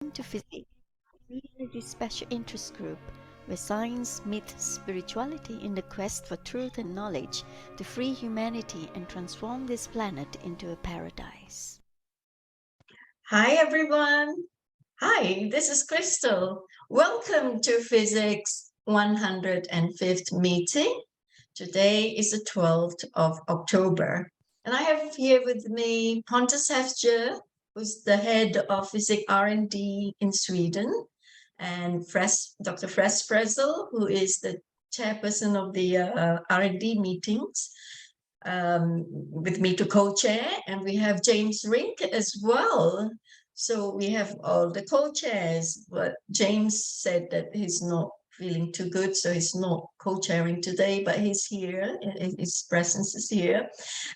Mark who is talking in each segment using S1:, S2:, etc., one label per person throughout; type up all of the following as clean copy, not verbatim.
S1: To FESIG, Community Special Interest Group, where science meets spirituality in the quest for truth and knowledge to free humanity and transform this planet into a paradise.
S2: Hi, everyone. Hi, this is Crystal. Welcome to Physics 105th meeting. Today is the 12th of October. And I have here with me Pontus Hefger, who's the head of Physics R&D in Sweden, and Dr. Fres Fresel, who is the chairperson of the R&D meetings. With me to co-chair, and we have James Rink as well. So we have all the co-chairs, but James said that he's not feeling too good, so he's not co-chairing today, but he's here, his presence is here.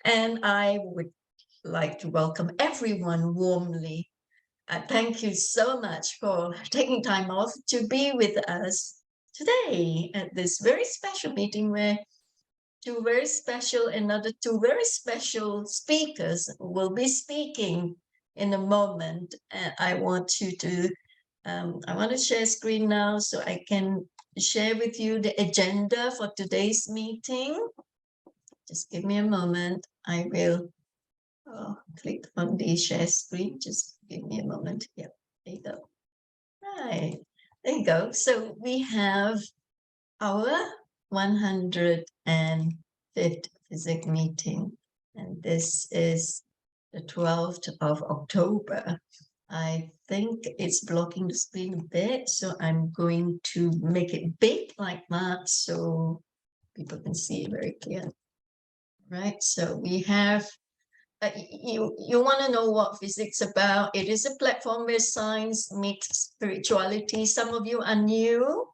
S2: And I would like to welcome everyone warmly. Thank you so much for taking time off to be with us today at this very special meeting where two very special speakers will be speaking in a moment. And I want to share screen now so I can share with you the agenda for today's meeting. Just give me a moment. I will click on the share screen. Just give me a moment. Yep, there you go. Right, there you go. So we have our 105th Physics meeting, and this is the 12th of October. I think it's blocking the screen a bit, so I'm going to make it big like that so people can see it very clear. Right, so we have you want to know what physics about. It is a platform where science meets spirituality. Some of you are new.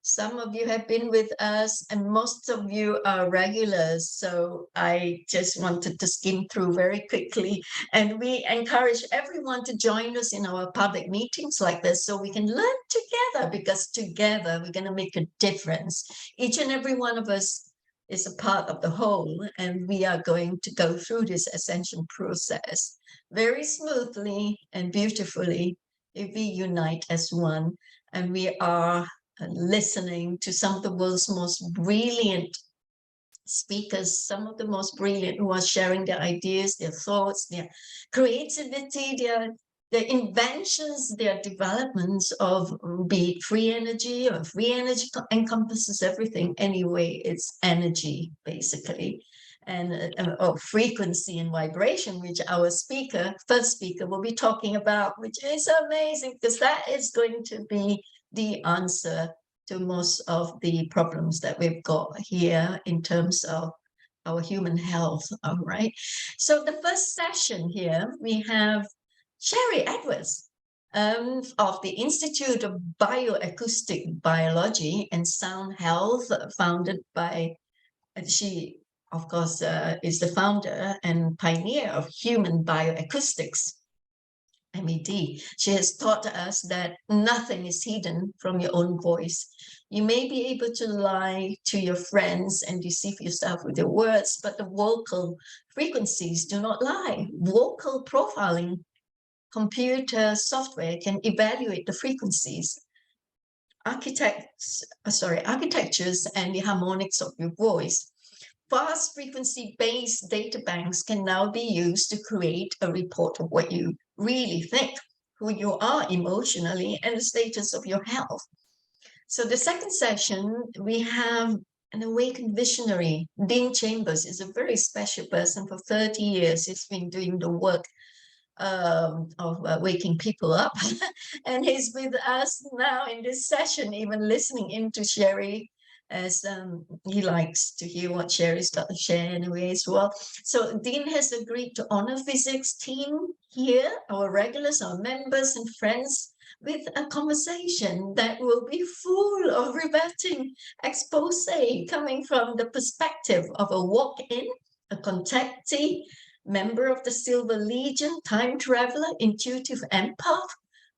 S2: Some of you have been with us, and most of you are regulars. So I just wanted to skim through very quickly. And we encourage everyone to join us in our public meetings like this so we can learn together, because together we're going to make a difference. Each and every one of us is a part of the whole, and we are going to go through this ascension process very smoothly and beautifully if we unite as one. And we are listening to some of the world's most brilliant speakers, some of the most brilliant, who are sharing their ideas, their thoughts, their creativity, their inventions, their developments of, be it free energy, or free energy encompasses everything anyway. It's energy, basically, and frequency and vibration, which our first speaker will be talking about, which is amazing, because that is going to be the answer to most of the problems that we've got here in terms of our human health. All right. So the first session here, we have Sharry Edwards of the Institute of Bioacoustic Biology and Sound Health, founded by, she, of course, is the founder and pioneer of human bioacoustics. MED. She has taught us that nothing is hidden from your own voice. You may be able to lie to your friends and deceive yourself with your words, but the vocal frequencies do not lie. Vocal profiling computer software can evaluate the frequencies, architectures, and the harmonics of your voice. Fast frequency-based data banks can now be used to create a report of what you really think, who you are emotionally, and the status of your health. So the second session, we have an awakened visionary. Dean Chambers is a very special person. For 30 years, he's been doing the work of waking people up. And he's with us now in this session, even listening into Sharry, as he likes to hear what Sherry's got to share anyway as well. So Dean has agreed to honor physics team here, our regulars, our members and friends, with a conversation that will be full of riveting expose coming from the perspective of a walk-in, a contactee, member of the Silver Legion, time traveler, intuitive empath,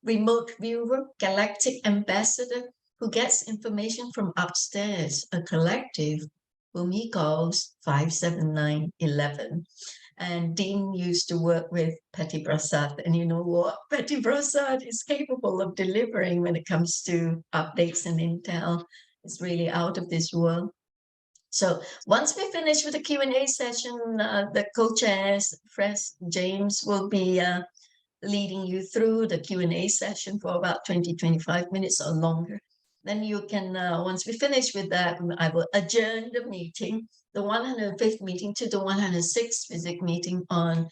S2: remote viewer, galactic ambassador, who gets information from upstairs, a collective whom he calls 57911. And Dean used to work with Patty Prasad. And you know what? Patty Prasad is capable of delivering when it comes to updates and intel. It's really out of this world. So once we finish with the Q&A session, the co-chairs, Fres James, will be leading you through the Q&A session for about 20-25 minutes or longer. Then you can, once we finish with that, I will adjourn the meeting, the 105th meeting, to the 106th FESIG meeting on.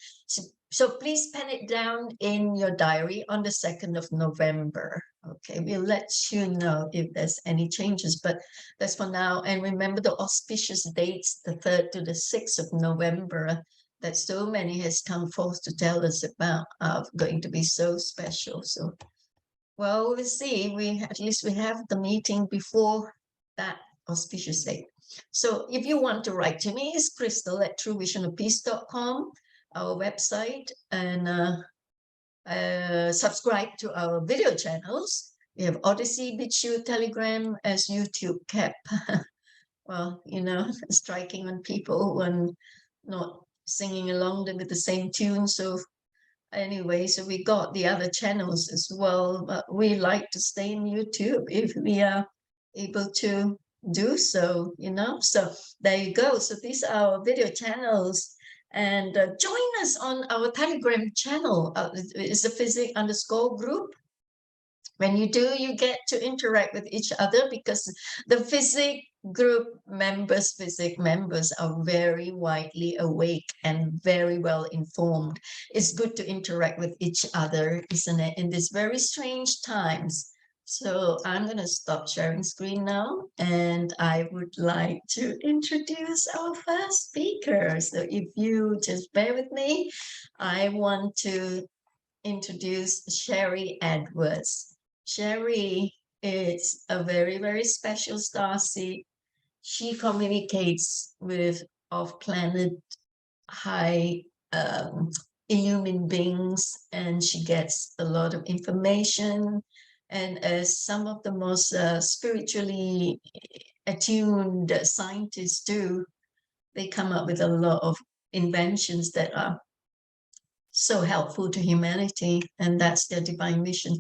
S2: So please pen it down in your diary on the 2nd of November. Okay, we'll let you know if there's any changes, but that's for now. And remember the auspicious dates, the 3rd to the 6th of November, that so many has come forth to tell us about, are going to be so special. So, well, we'll see. At least we have the meeting before that auspicious date. So if you want to write to me, it's crystal@truevisionofpeace.com, our website, and subscribe to our video channels. We have Odyssey, BitChute, Telegram, as YouTube kept, well, you know, striking on people when not singing along with the same tune. So anyway, so we got the other channels as well, but we like to stay in YouTube if we are able to do so, you know. So there you go. So these are our video channels, and join us on our Telegram channel. It's a FESIG_ group. When you do, you get to interact with each other, because the FESIG group members, FESIG members, are very widely awake and very well informed. It's good to interact with each other, isn't it, in these very strange times. So I'm going to stop sharing screen now, and I would like to introduce our first speaker. So if you just bear with me, I want to introduce Sharry Edwards. Sharry is a very, very special starseed. She communicates with off-planet high illumined beings, and she gets a lot of information. And as some of the most spiritually attuned scientists do, they come up with a lot of inventions that are so helpful to humanity, and that's their divine mission.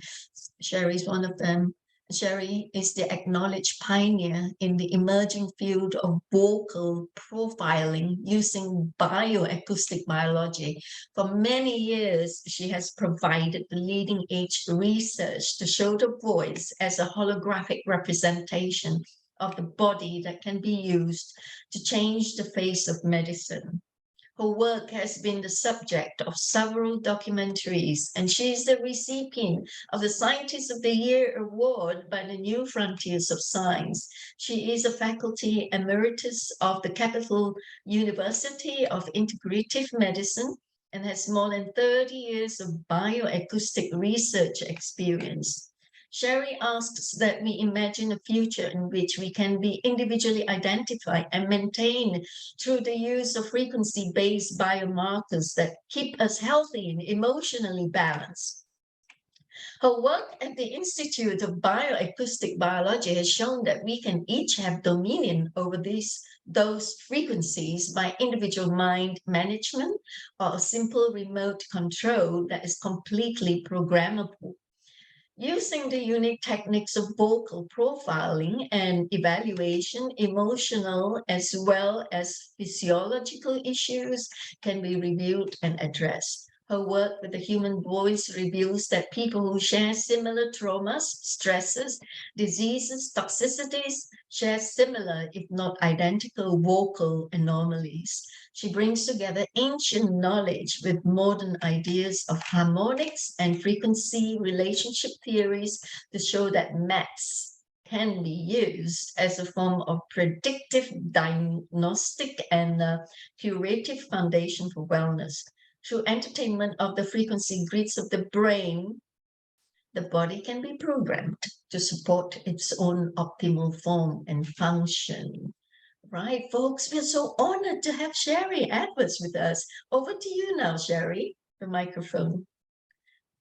S2: Sharry is one of them. Sharry is the acknowledged pioneer in the emerging field of vocal profiling using bioacoustic biology. For many years, she has provided the leading edge research to show the voice as a holographic representation of the body that can be used to change the face of medicine. Her work has been the subject of several documentaries, and she is the recipient of the Scientist of the Year Award by the New Frontiers of Science. She is a faculty emeritus of the Capital University of Integrative Medicine and has more than 30 years of bioacoustic research experience. Sharry asks that we imagine a future in which we can be individually identified and maintained through the use of frequency-based biomarkers that keep us healthy and emotionally balanced. Her work at the Institute of Bioacoustic Biology has shown that we can each have dominion over those frequencies by individual mind management or a simple remote control that is completely programmable. Using the unique techniques of vocal profiling and evaluation, emotional as well as physiological issues can be reviewed and addressed. Her work with the human voice reveals that people who share similar traumas, stresses, diseases, toxicities, share similar, if not identical, vocal anomalies. She brings together ancient knowledge with modern ideas of harmonics and frequency relationship theories to show that maths can be used as a form of predictive, diagnostic, and curative foundation for wellness. Through entertainment of the frequency grids of the brain, the body can be programmed to support its own optimal form and function. Right, folks, we're so honored to have Sharry Edwards with us. Over to you now, Sharry, the microphone.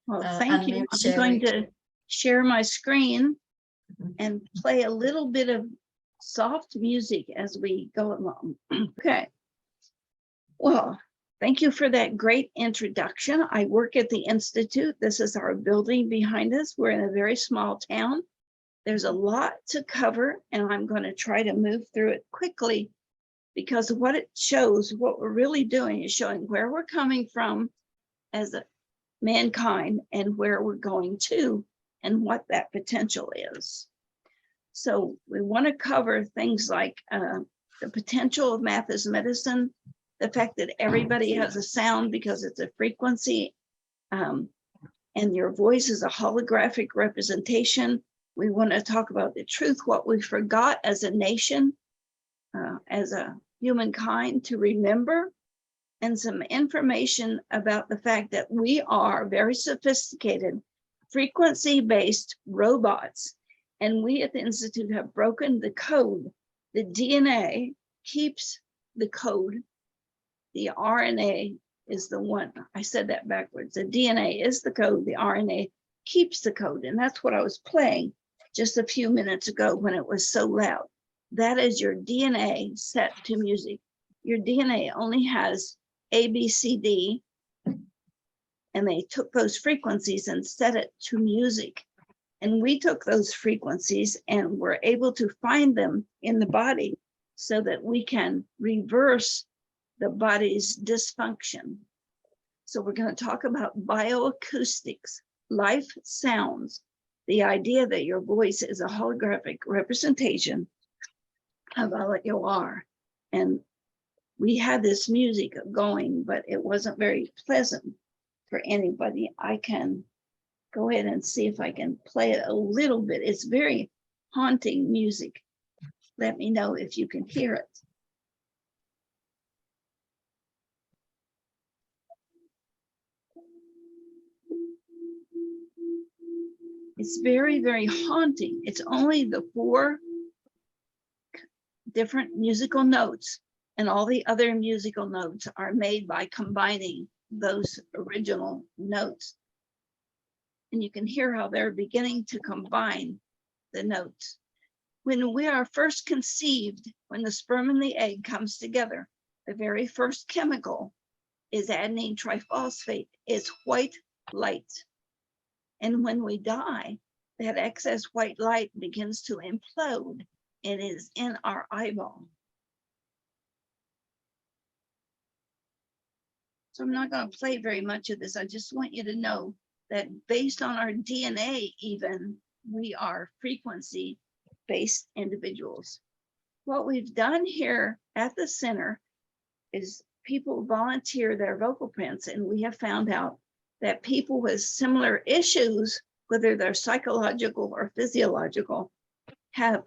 S3: Well, thank you. I'm going to share my screen and play a little bit of soft music as we go along. Okay. Well, Thank you for that great introduction. I work at the Institute. This is our building behind us. We're in a very small town. There's a lot to cover, and I'm going to try to move through it quickly because what it shows, what we're really doing is showing where we're coming from as a mankind and where we're going to and what that potential is. So we want to cover things like the potential of math as medicine, the fact that everybody has a sound because it's a frequency, and your voice is a holographic representation. We want to talk about the truth, what we forgot as a nation, as a humankind to remember, and some information about the fact that we are very sophisticated, frequency-based robots. And we at the Institute have broken the code. The DNA keeps the code. The RNA is the one. I said that backwards. The DNA is the code. The RNA keeps the code. And that's what I was playing just a few minutes ago when it was so loud. That is your DNA set to music. Your DNA only has A, B, C, D, and they took those frequencies and set it to music. And we took those frequencies and were able to find them in the body so that we can reverse the body's dysfunction. So we're going to talk about bioacoustics, life sounds, the idea that your voice is a holographic representation of what you are. And we had this music going, but it wasn't very pleasant for anybody. I can go ahead and see if I can play it a little bit. It's very haunting music. Let me know if you can hear it. It's very, very haunting. It's only the 4 different musical notes, and all the other musical notes are made by combining those original notes. And you can hear how they're beginning to combine the notes. When we are first conceived, when the sperm and the egg comes together, the very first chemical is adenine triphosphate. It's white light. And when we die, that excess white light begins to implode and is in our eyeball. So I'm not going to play very much of this. I just want you to know that based on our DNA, even, we are frequency-based individuals. What we've done here at the center is people volunteer their vocal prints, and we have found out that people with similar issues, whether they're psychological or physiological, have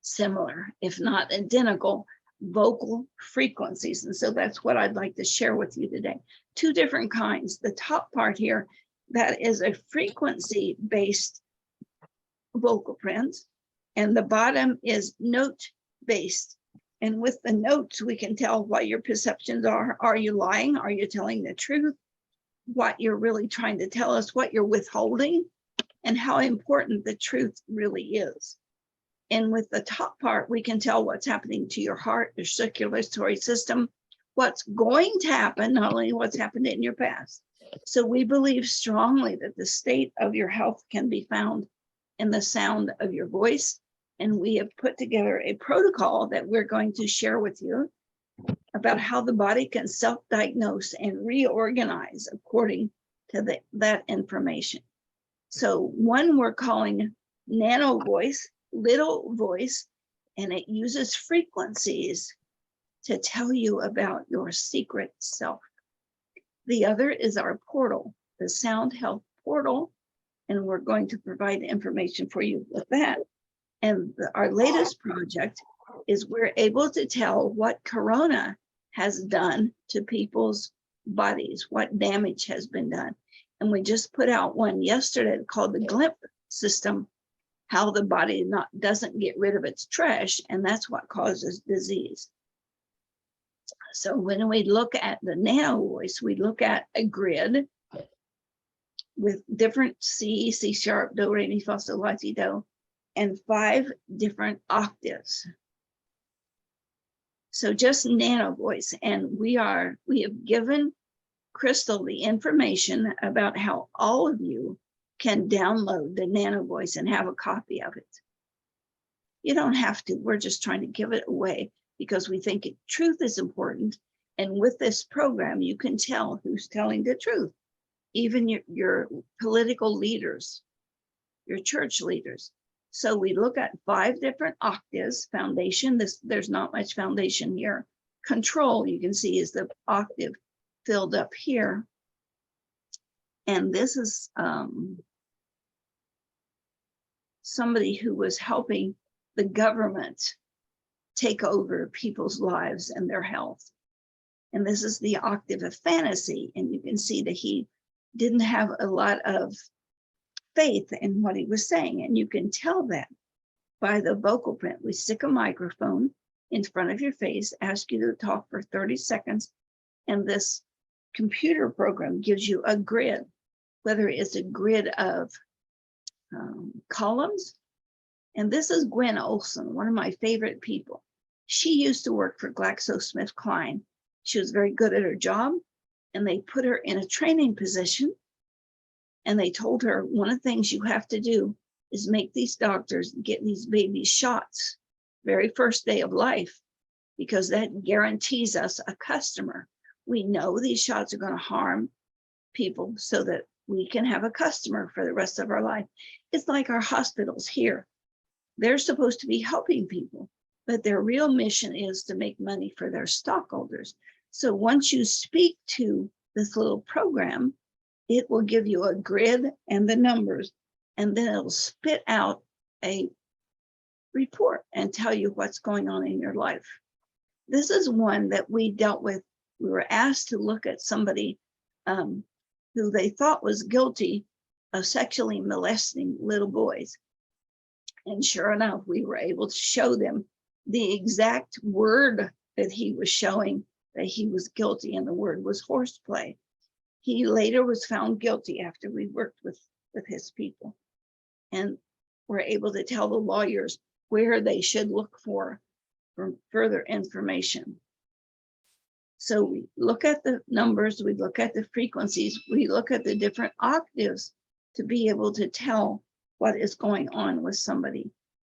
S3: similar, if not identical, vocal frequencies. And so that's what I'd like to share with you today. 2 different kinds. The top part here, that is a frequency-based vocal print, and the bottom is note-based. And with the notes, we can tell what your perceptions are. Are you lying? Are you telling the truth? What you're really trying to tell us, what you're withholding, and how important the truth really is. And with the top part, we can tell what's happening to your heart, your circulatory system, what's going to happen, not only what's happened in your past. So we believe strongly that the state of your health can be found in the sound of your voice. And we have put together a protocol that we're going to share with you about how the body can self-diagnose and reorganize according to that information. So one we're calling nano voice, little voice, and it uses frequencies to tell you about your secret self. The other is our portal, the Sound Health Portal, and we're going to provide information for you with that. And our latest project is we're able to tell what Corona has done to people's bodies, what damage has been done. And we just put out one yesterday called the GLIMP system, how the body doesn't get rid of its trash, and that's what causes disease. So when we look at the nano voice, we look at a grid with different C, C sharp, do, re, mi, fa, sol, la, si, do, and 5 different octaves. So just nano voice. And we have given Crystal the information about how all of you can download the nano voice and have a copy of it. You don't have to. We're just trying to give it away because we think truth is important. And with this program, you can tell who's telling the truth, even your political leaders, your church leaders. So we look at 5 different octaves. Foundation, there's not much foundation here. Control, you can see, is the octave filled up here. And this is somebody who was helping the government take over people's lives and their health. And this is the octave of fantasy. And you can see that he didn't have a lot of faith in what he was saying. And you can tell that by the vocal print. We stick a microphone in front of your face, ask you to talk for 30 seconds. And this computer program gives you a grid, whether it's a grid of columns. And this is Gwen Olson, one of my favorite people. She used to work for GlaxoSmithKline. She was very good at her job, and they put her in a training position. And they told her, one of the things you have to do is make these doctors get these babies shots very first day of life, because that guarantees us a customer. We know these shots are going to harm people so that we can have a customer for the rest of our life. It's like our hospitals here. They're supposed to be helping people, but their real mission is to make money for their stockholders. So once you speak to this little program, it will give you a grid and the numbers, and then it'll spit out a report and tell you what's going on in your life. This is one that we dealt with. We were asked to look at somebody who they thought was guilty of sexually molesting little boys. And sure enough, we were able to show them the exact word that he was showing that he was guilty, and the word was horseplay. He later was found guilty after we worked with his people, and were able to tell the lawyers where they should look for further information. So we look at the numbers, we look at the frequencies, we look at the different octaves to be able to tell what is going on with somebody.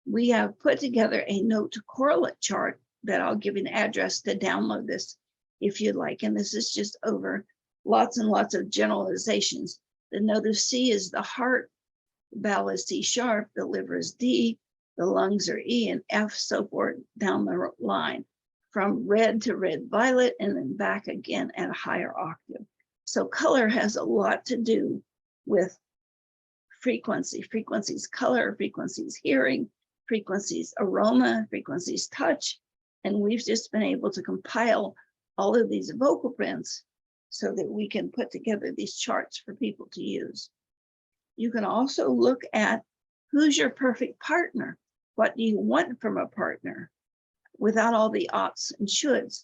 S3: We have put together a note to correlate chart that I'll give you an address to download this if you'd like. And this is just over lots and lots of generalizations. The note of C is the heart, the vowel is C sharp, the liver is D, the lungs are E, and F, so forth down the line, from red to red violet, and then back again at a higher octave. So color has a lot to do with frequency. Frequencies color, frequencies hearing, frequencies aroma, frequencies touch. And we've just been able to compile all of these vocal prints so that we can put together these charts for people to use. You can also look at who's your perfect partner. What do you want from a partner without all the oughts and shoulds?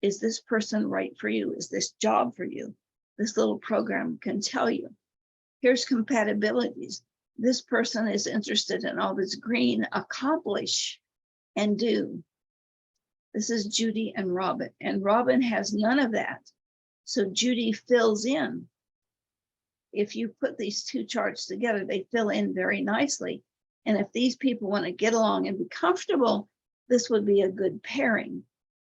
S3: Is this person right for you? Is this job for you? This little program can tell you. Here's compatibilities. This person is interested in all this green, accomplish and do. This is Judy and Robin has none of that. So Judy fills in. If you put these two charts together, they fill in very nicely. And if these people want to get along and be comfortable, this would be a good pairing.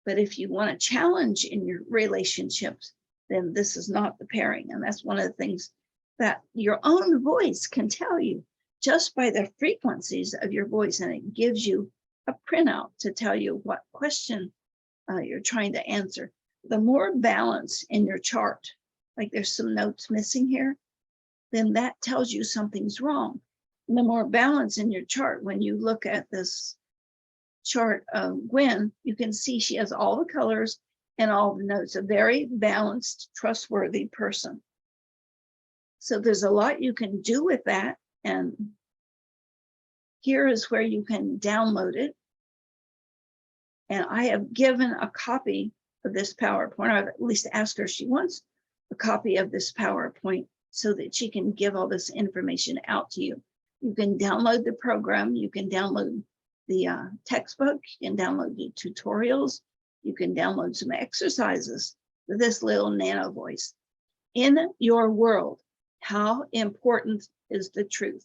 S3: But if you want a challenge in your relationships, then this is not the pairing. And that's one of the things that your own voice can tell you just by the frequencies of your voice. And it gives you a printout to tell you what question you're trying to answer. The more balance in your chart, like there's some notes missing here, then that tells you something's wrong. And the more balance in your chart, when you look at this chart of Gwen, you can see she has all the colors and all the notes, a very balanced, trustworthy person. So there's a lot you can do with that. And here is where you can download it. And I have given a copy of this PowerPoint. I've at least asked her if she wants a copy of this PowerPoint so that she can give all this information out to you. You can download the program. You can download the textbook. You can download the tutorials. You can download some exercises with this little nano voice. In your world, how important is the truth?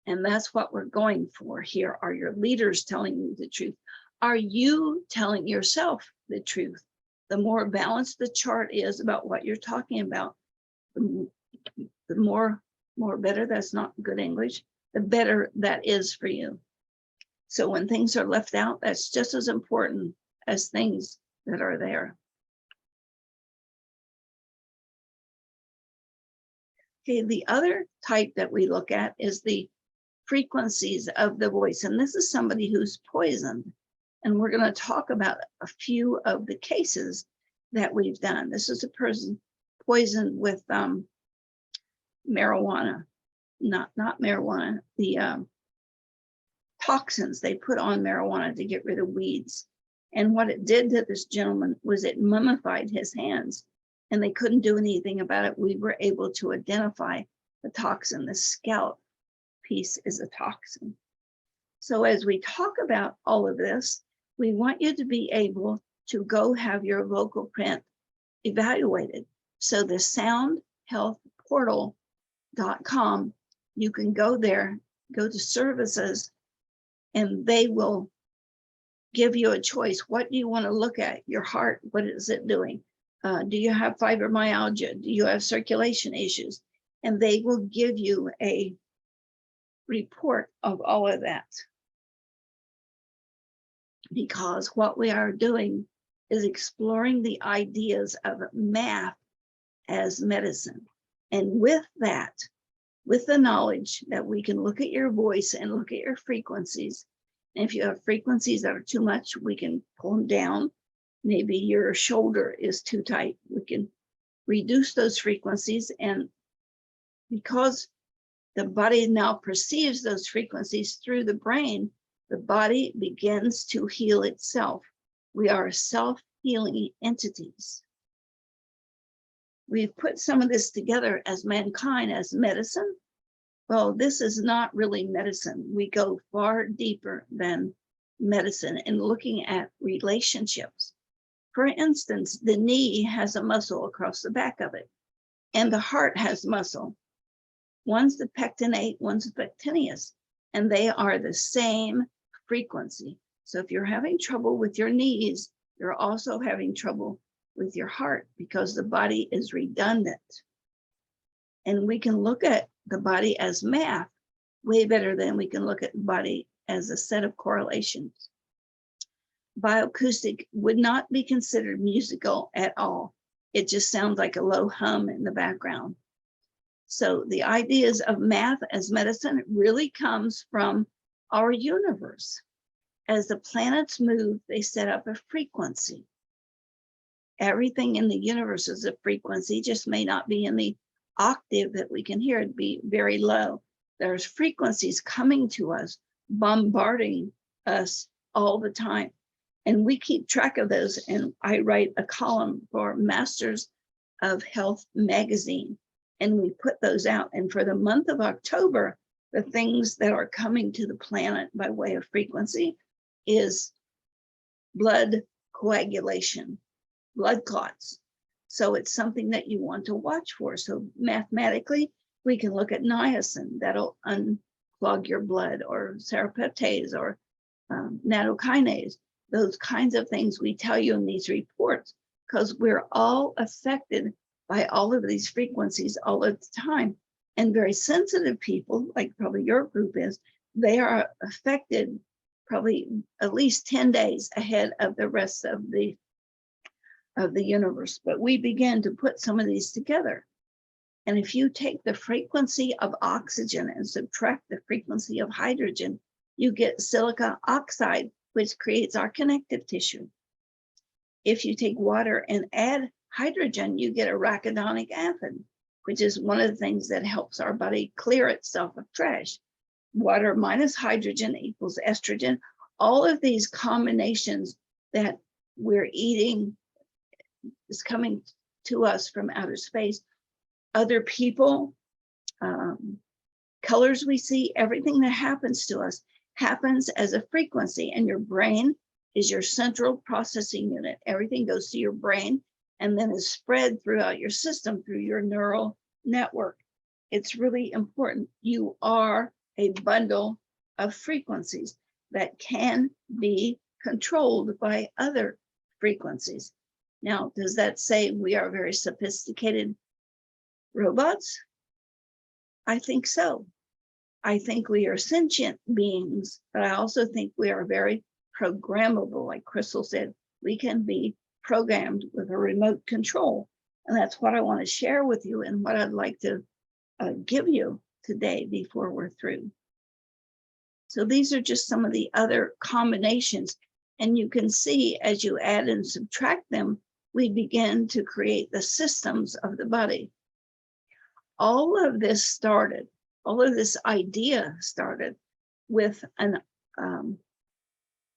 S3: And that's what we're going for here. Are your leaders telling you the truth? Are you telling yourself the truth? The more balanced the chart is about what you're talking about, the more better, that's not good English, the better that is for you. So when things are left out, that's just as important as things that are there. Okay, the other type that we look at is the frequencies of the voice. And this is somebody who's poisoned. And we're going to talk about a few of the cases that we've done. This is a person poisoned with marijuana, not marijuana, the toxins they put on marijuana to get rid of weeds. And what it did to this gentleman was it mummified his hands, and they couldn't do anything about it. We were able to identify the toxin. The scalp piece is a toxin. So as we talk about all of this, we want you to be able to go have your vocal print evaluated. So the soundhealthportal.com, you can go there, go to services, and they will give you a choice. What do you want to look at? Your heart, what is it doing? Do you have fibromyalgia? Do you have circulation issues? And they will give you a report of all of that. Because what we are doing is exploring the ideas of math as medicine. And with that, with the knowledge that we can look at your voice and look at your frequencies. And if you have frequencies that are too much, we can pull them down. Maybe your shoulder is too tight. We can reduce those frequencies. And because the body now perceives those frequencies through the brain, the body begins to heal itself. We are self-healing entities. We've put some of this together as mankind, as medicine. Well, this is not really medicine. We go far deeper than medicine in looking at relationships. For instance, the knee has a muscle across the back of it, and the heart has muscle. One's the pectinate, one's the pectineus, and they are the same frequency. So if you're having trouble with your knees, you're also having trouble with your heart because the body is redundant. And we can look at the body as math way better than we can look at the body as a set of correlations. Bioacoustic would not be considered musical at all. It just sounds like a low hum in the background. So the ideas of math as medicine really comes from our universe. As the planets move, they set up a frequency. Everything in the universe is a frequency, just may not be in the octave that we can hear. It'd be very low. There's frequencies coming to us, bombarding us all the time. And we keep track of those. And I write a column for Masters of Health magazine, and we put those out. And for the month of October, the things that are coming to the planet by way of frequency is blood coagulation, blood clots. So it's something that you want to watch for. So mathematically, we can look at niacin, that'll unclog your blood, or serapeptase, or nattokinase. Those kinds of things we tell you in these reports, because we're all affected by all of these frequencies all of the time. And very sensitive people, like probably your group is, they are affected probably at least 10 days ahead of the rest of the universe. But we began to put some of these together. And if you take the frequency of oxygen and subtract the frequency of hydrogen, you get silica oxide, which creates our connective tissue. If you take water and add hydrogen, you get arachidonic acid, which is one of the things that helps our body clear itself of trash. Water minus hydrogen equals estrogen. All of these combinations that we're eating is coming to us from outer space. Other people, colors we see, everything that happens to us happens as a frequency, and your brain is your central processing unit. Everything goes to your brain and then is spread throughout your system through your neural network. It's really important. You are a bundle of frequencies that can be controlled by other frequencies. Now, does that say we are very sophisticated robots? I think so. I think we are sentient beings, but I also think we are very programmable. Like Crystal said, we can be programmed with a remote control. And that's what I want to share with you and what I'd like to give you today before we're through. So these are just some of the other combinations. And you can see as you add and subtract them, we begin to create the systems of the body. All of this started, all of this idea started with an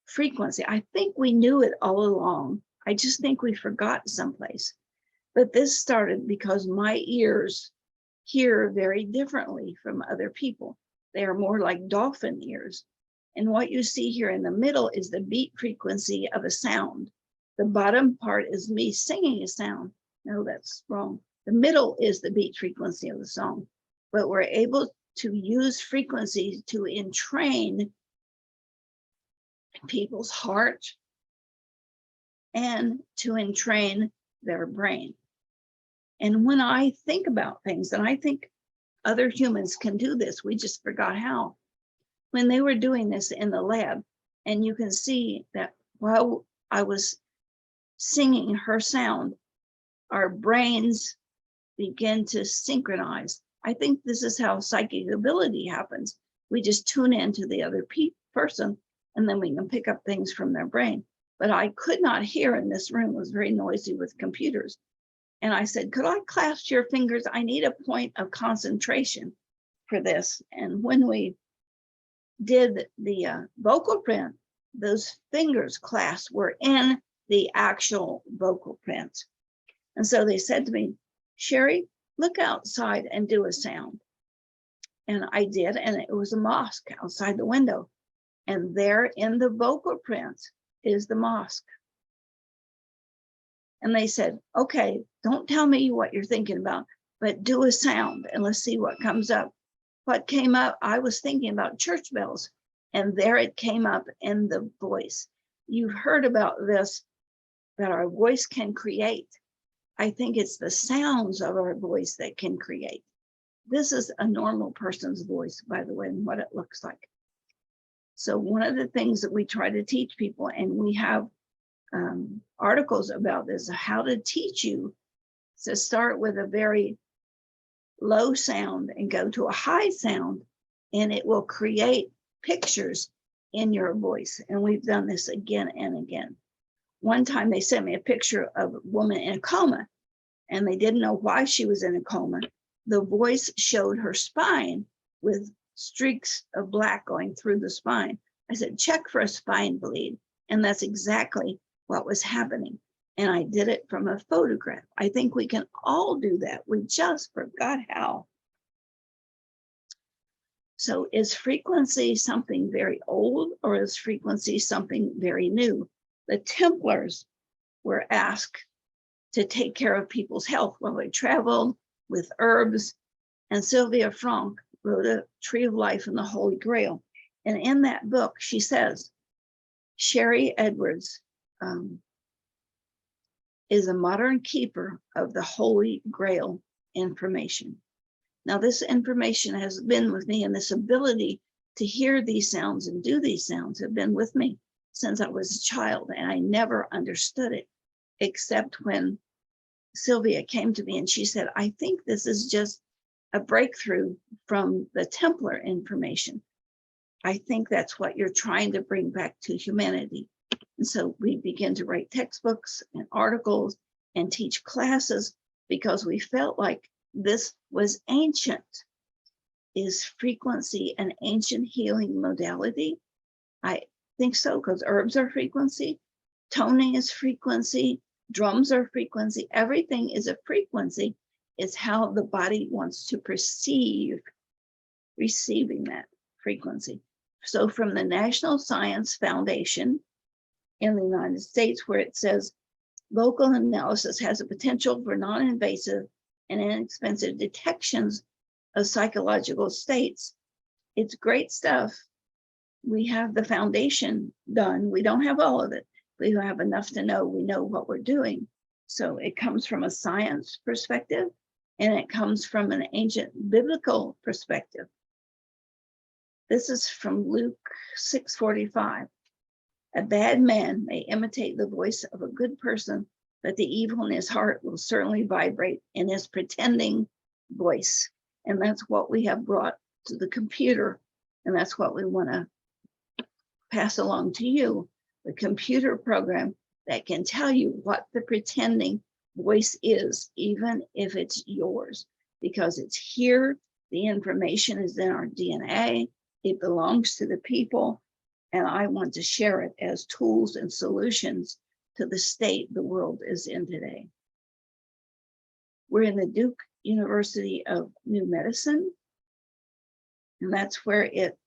S3: frequency. I think we knew it all along. I just think we forgot someplace. But this started because my ears hear very differently from other people. They are more like dolphin ears. And what you see here in the middle is the beat frequency of a sound. The bottom part is me singing a sound. No, that's wrong. The middle is the beat frequency of the song. But we're able to use frequencies to entrain people's heart and to entrain their brain. And when I think about things, and I think other humans can do this, we just forgot how. When they were doing this in the lab, and you can see that while I was singing her sound, our brains begin to synchronize. I think this is how psychic ability happens. We just tune into the other person, and then we can pick up things from their brain. But I could not hear in this room. It was very noisy with computers. And I said, could I clasp your fingers? I need a point of concentration for this. And when we did the vocal print, those fingers clasped were in the actual vocal print. And so they said to me, Sharry, look outside and do a sound. And I did, and it was a mosque outside the window. And there in the vocal print is the mosque. And they said, okay, don't tell me what you're thinking about, but do a sound and let's see what comes up. What came up, I was thinking about church bells, and there it came up in the voice. You've heard about this, that our voice can create. I think it's the sounds of our voice that can create. This is a normal person's voice, by the way, and what it looks like. So one of the things that we try to teach people, and we have articles about this, how to teach you to start with a very low sound and go to a high sound, and it will create pictures in your voice. And we've done this again and again. One time they sent me a picture of a woman in a coma, and they didn't know why she was in a coma. The voice showed her spine with streaks of black going through the spine. I said, check for a spine bleed. And that's exactly what was happening. And I did it from a photograph. I think we can all do that. We just forgot how. So is frequency something very old, or is frequency something very new? The Templars were asked to take care of people's health while they traveled with herbs. And Sylvia Frank wrote a Tree of Life and the Holy Grail. And in that book, she says, Sharry Edwards is a modern keeper of the Holy Grail information. Now, this information has been with me, and this ability to hear these sounds and do these sounds have been with me since I was a child, and I never understood it, except when Sylvia came to me and she said, I think this is just a breakthrough from the Templar information. I think that's what you're trying to bring back to humanity. And so we began to write textbooks and articles and teach classes because we felt like this was ancient. Is frequency an ancient healing modality? I think so, because herbs are frequency, toning is frequency, drums are frequency, everything is a frequency. It's how the body wants to perceive receiving that frequency. So from the National Science Foundation, in the United States where it says local analysis has a potential for non-invasive and inexpensive detections of psychological states. It's great stuff. We have the foundation done. We don't have all of it. We have enough to know we know what we're doing. So it comes from a science perspective, and it comes from an ancient biblical perspective. This is from Luke 6:45. A bad man may imitate the voice of a good person, but the evil in his heart will certainly vibrate in his pretending voice. And that's what we have brought to the computer. And that's what we want to pass along to you, the computer program that can tell you what the pretending voice is, even if it's yours, because it's here. The information is in our DNA. It belongs to the people. And I want to share it as tools and solutions to the state the world is in today. We're in the Duke University of New Medicine, and that's where it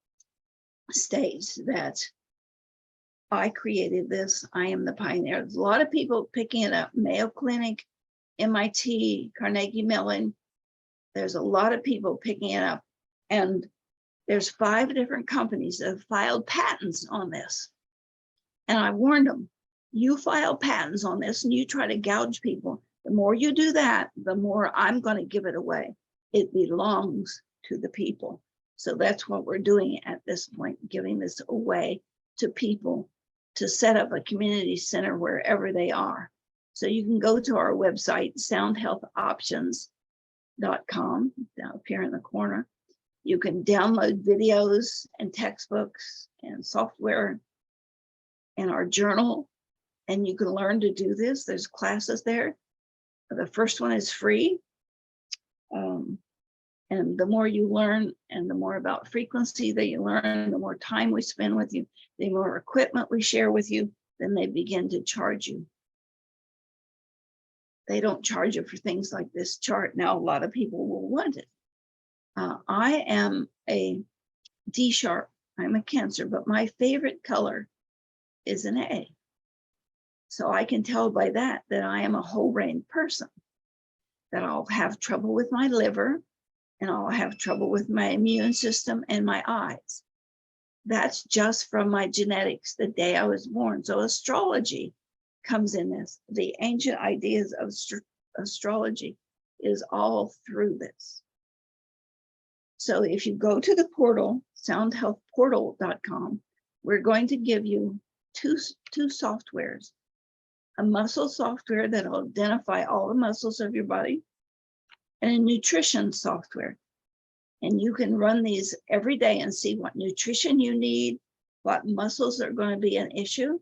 S3: states that I created this. I am the pioneer. There's a lot of people picking it up. Mayo Clinic, MIT, Carnegie Mellon. There's a lot of people picking it up. And there's 5 different companies that have filed patents on this. And I warned them, you file patents on this and you try to gouge people. The more you do that, the more I'm going to give it away. It belongs to the people. So that's what we're doing at this point, giving this away to people to set up a community center wherever they are. So you can go to our website, soundhealthoptions.com, down up here in the corner. You can download videos and textbooks and software and our journal, and you can learn to do this. There's classes there. The first one is free. And the more you learn and the more about frequency that you learn, the more time we spend with you, the more equipment we share with you, then they begin to charge you. They don't charge you for things like this chart. Now, a lot of people will want it. I am a D sharp. I'm a Cancer, but my favorite color is an A. So I can tell by that I am a whole brain person, that I'll have trouble with my liver, and I'll have trouble with my immune system and my eyes. That's just from my genetics the day I was born. So astrology comes in this. The ancient ideas of astrology is all through this. So if you go to the portal, soundhealthportal.com, we're going to give you two softwares. A muscle software that will identify all the muscles of your body, and a nutrition software. And you can run these every day and see what nutrition you need, what muscles are going to be an issue.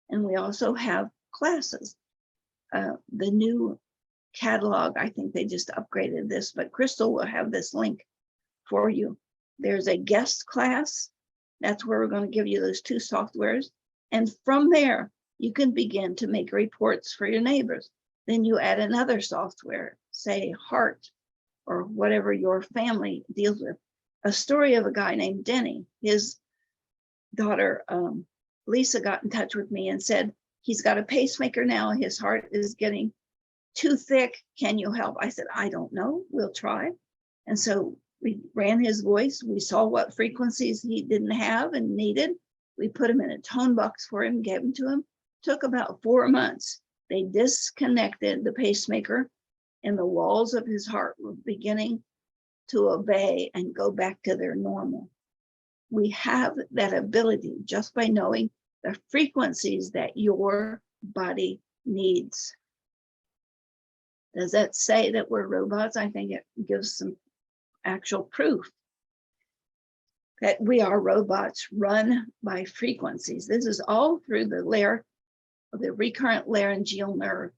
S3: And we also have classes. The new catalog, I think they just upgraded this, but Crystal will have this link for you. There's a guest class. That's where we're going to give you those 2 softwares. And from there, you can begin to make reports for your neighbors. Then you add another software, say heart, or whatever your family deals with. A story of a guy named Denny. His daughter, Lisa, got in touch with me and said, he's got a pacemaker now. His heart is getting too thick. Can you help? I said, I don't know. We'll try. And so we ran his voice. We saw what frequencies he didn't have and needed. We put him in a tone box for him, gave him to him. Took about 4 months. They disconnected the pacemaker, and the walls of his heart were beginning to obey and go back to their normal. We have that ability just by knowing the frequencies that your body needs. Does that say that we're robots? I think it gives some actual proof that we are robots run by frequencies. This is all through the recurrent laryngeal nerve,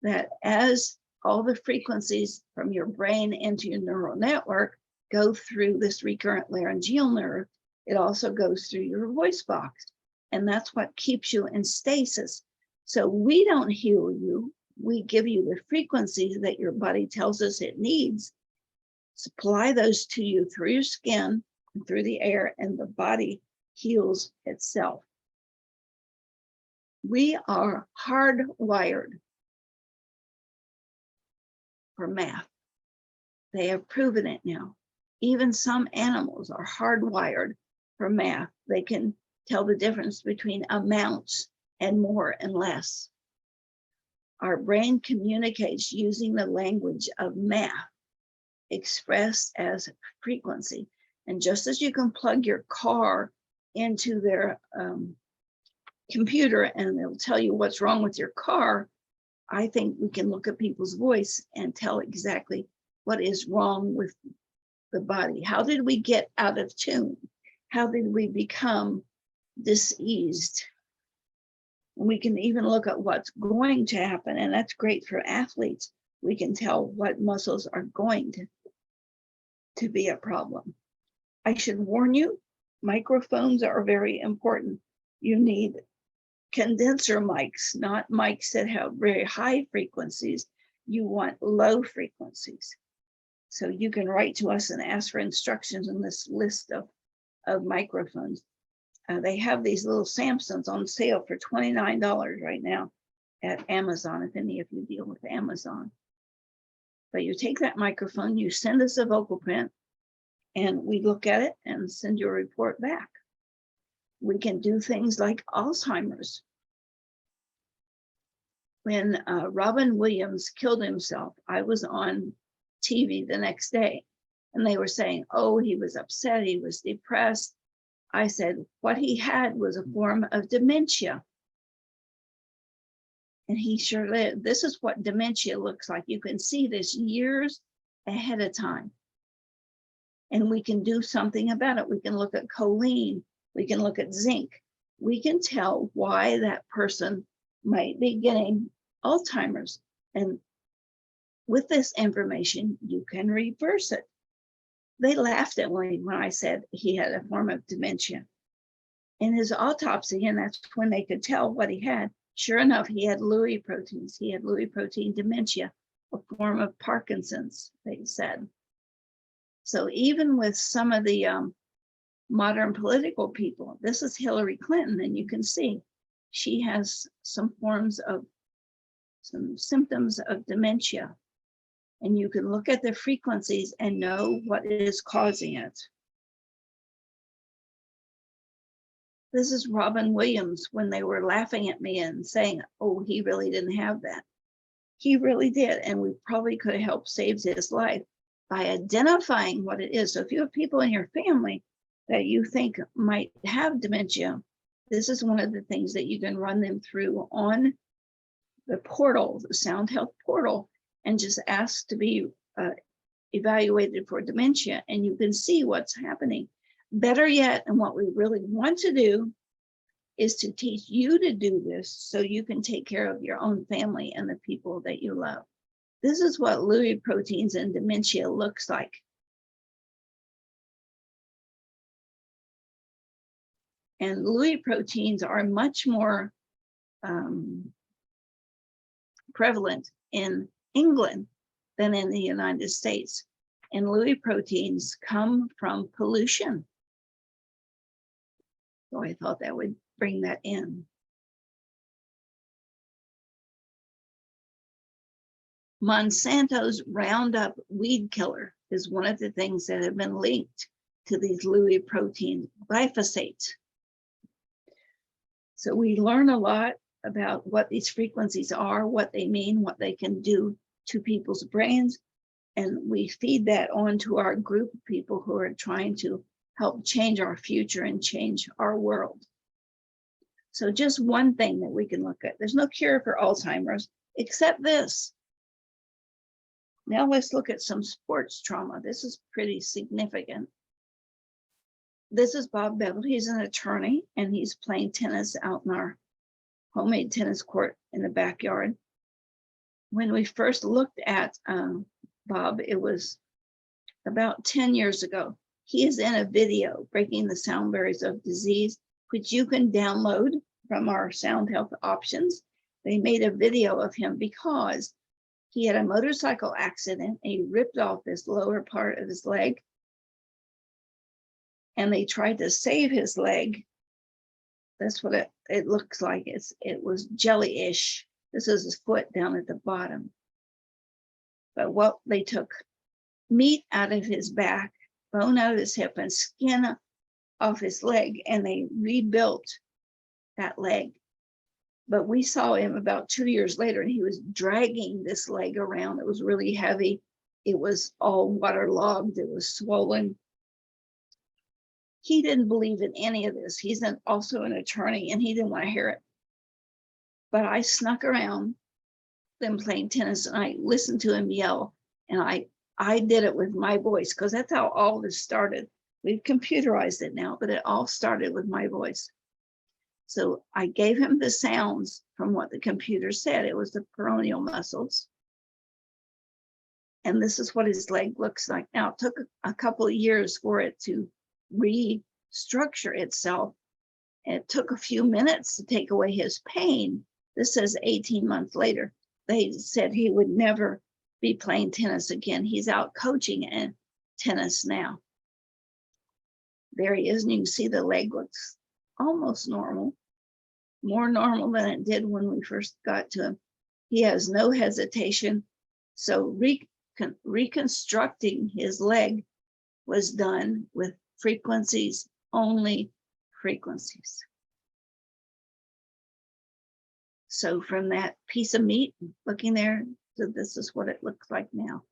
S3: that as all the frequencies from your brain into your neural network go through this recurrent laryngeal nerve, it also goes through your voice box. And that's what keeps you in stasis. So we don't heal you. We give you the frequencies that your body tells us it needs, supply those to you through your skin and through the air, and the body heals itself. We are hardwired for math. They have proven it now. Even some animals are hardwired for math. They can tell the difference between amounts and more and less. Our brain communicates using the language of math, expressed as frequency. And just as you can plug your car into their computer and it'll tell you what's wrong with your car, I think we can look at people's voice and tell exactly what is wrong with the body. How did we get out of tune? How did we become diseased? We can even look at what's going to happen, and that's great for athletes. We can tell what muscles are going to be a problem. I should warn you, microphones are very important. You need condenser mics, not mics that have very high frequencies. You want low frequencies. So you can write to us and ask for instructions in this list of microphones. They have these little Samsons on sale for $29 right now at Amazon, if any of you deal with Amazon. But you take that microphone, you send us a vocal print, and we look at it and send you a report back. We can do things like Alzheimer's. When Robin Williams killed himself, I was on TV the next day, and they were saying, oh, he was upset, he was depressed. I said, what he had was a form of dementia. And he sure did. This is what dementia looks like. You can see this years ahead of time. And we can do something about it. We can look at choline. We can look at zinc. We can tell why that person might be getting Alzheimer's. And with this information, you can reverse it. They laughed at me when I said he had a form of dementia. In his autopsy, and that's when they could tell what he had, sure enough, he had Lewy proteins. He had Lewy protein dementia, a form of Parkinson's, they said. So even with some of the modern political people, this is Hillary Clinton, and you can see she has some symptoms of dementia. And you can look at the frequencies and know what is causing it. This is Robin Williams when they were laughing at me and saying, oh, he really didn't have that. He really did. And we probably could have helped save his life by identifying what it is. So if you have people in your family that you think might have dementia, this is one of the things that you can run them through on the portal, the Sound Health portal, and just ask to be evaluated for dementia, and you can see what's happening. Better yet, and what we really want to do is to teach you to do this so you can take care of your own family and the people that you love. This is what Lewy proteins and dementia looks like. And Lewy proteins are much more prevalent in England than in the United States. And Lewy proteins come from pollution. So I thought that would bring that in. Monsanto's Roundup weed killer is one of the things that have been linked to these Lewy proteins, glyphosate. So we learn a lot about what these frequencies are, what they mean, what they can do to people's brains. And we feed that on to our group of people who are trying to help change our future and change our world. So just one thing that we can look at. There's no cure for Alzheimer's except this. Now let's look at some sports trauma. This is pretty significant. This is Bob Bevel. He's an attorney and he's playing tennis out in our homemade tennis court in the backyard. When we first looked at Bob, it was about 10 years ago. He is in a video, Breaking the Sound Barriers of Disease, which you can download from our Sound Health options. They made a video of him because he had a motorcycle accident and he ripped off this lower part of his leg. And they tried to save his leg That's what it looks like. It was jelly-ish. This is his foot down at the bottom. But what they took meat out of his back, bone out of his hip, and skin off his leg, and they rebuilt that leg. But we saw him about 2 years later, and he was dragging this leg around. It was really heavy. It was all waterlogged. It was swollen. He didn't believe in any of this. He's also an attorney, and he didn't want to hear it. But I snuck around them playing tennis, and I listened to him yell, and I did it with my voice, because that's how all this started. We've computerized it now, but it all started with my voice. So I gave him the sounds from what the computer said. It was the peroneal muscles. And this is what his leg looks like. Now, it took a couple of years for it to restructure itself. And it took a few minutes to take away his pain. This says 18 months later. They said he would never be playing tennis again. He's out coaching in tennis now. There he is, and you can see the leg looks almost normal, more normal than it did when we first got to him. He has no hesitation. So reconstructing his leg was done with frequencies, only frequencies. So from that piece of meat, looking there, so this is what it looks like now.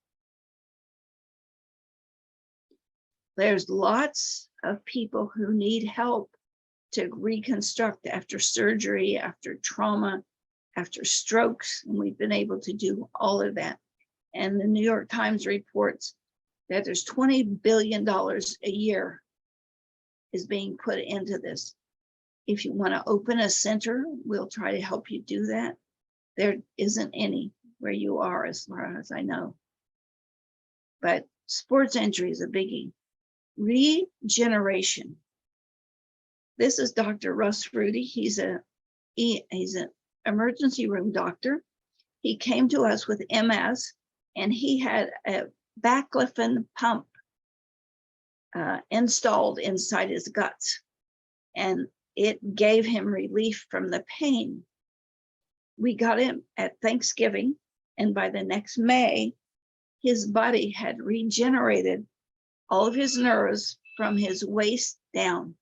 S3: There's lots of people who need help to reconstruct after surgery, after trauma, after strokes, and we've been able to do all of that. And the New York Times reports that there's $20 billion a year is being put into this. If you want to open a center, we'll try to help you do that. There isn't any where you are, as far as I know. But sports injury is a biggie. Regeneration. This is Dr. Russ Rudy. He's an emergency room doctor. He came to us with MS, and he had a baclofen pump installed inside his guts, and it gave him relief from the pain. We got him at Thanksgiving, and by the next May, his body had regenerated all of his nerves from his waist down.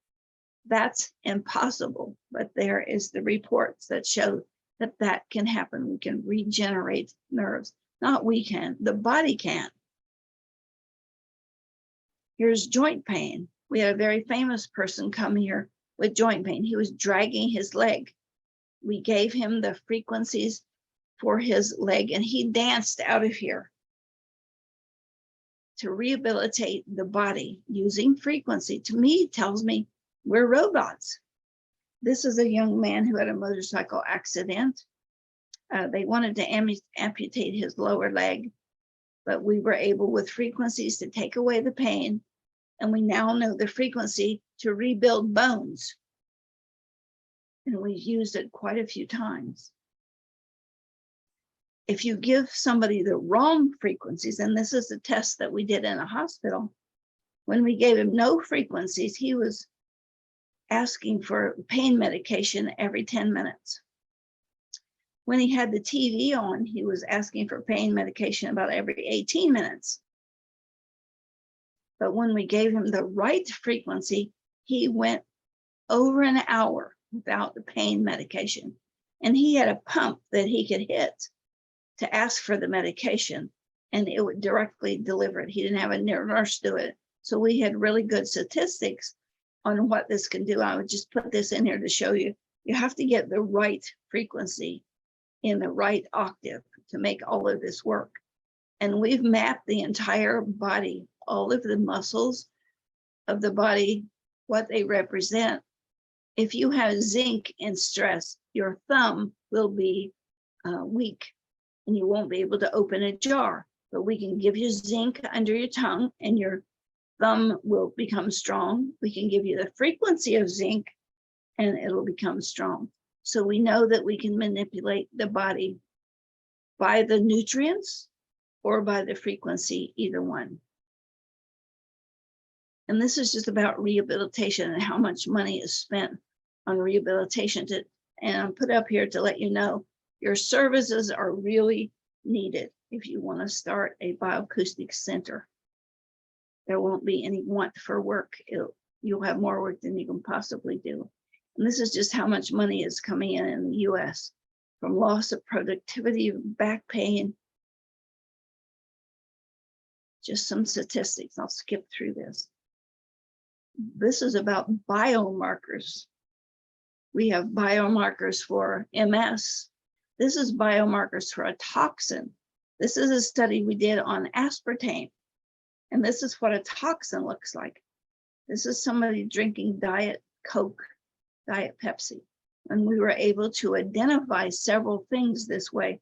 S3: That's impossible, but there is the reports that show that that can happen. We can regenerate nerves. Not we can, the body can. Here's joint pain. We had a very famous person come here with joint pain. He was dragging his leg. We gave him the frequencies for his leg, and he danced out of here to rehabilitate the body using frequency. To me, tells me we're robots. This is a young man who had a motorcycle accident. They wanted to amputate his lower leg, but we were able with frequencies to take away the pain. And we now know the frequency to rebuild bones. And we've used it quite a few times. If you give somebody the wrong frequencies, and this is a test that we did in a hospital, when we gave him no frequencies, he was asking for pain medication every 10 minutes. When he had the TV on, he was asking for pain medication about every 18 minutes. But when we gave him the right frequency, he went over an hour without the pain medication. And he had a pump that he could hit to ask for the medication, and it would directly deliver it. He didn't have a nurse do it. So we had really good statistics on what this can do. I would just put this in here to show you. You have to get the right frequency in the right octave to make all of this work. And we've mapped the entire body, all of the muscles of the body, what they represent. If you have zinc in stress, your thumb will be weak and you won't be able to open a jar. But we can give you zinc under your tongue and your thumb will become strong. We can give you the frequency of zinc and it'll become strong. So we know that we can manipulate the body by the nutrients or by the frequency, either one. And this is just about rehabilitation and how much money is spent on rehabilitation and I'm put up here to let you know your services are really needed if you want to start a bioacoustic center. There won't be any want for work. You'll have more work than you can possibly do. And this is just how much money is coming in the US from loss of productivity, back pain. Just some statistics. I'll skip through this. This is about biomarkers. We have biomarkers for MS. This is biomarkers for a toxin. This is a study we did on aspartame. And this is what a toxin looks like. This is somebody drinking Diet Coke, Diet Pepsi. And we were able to identify several things this way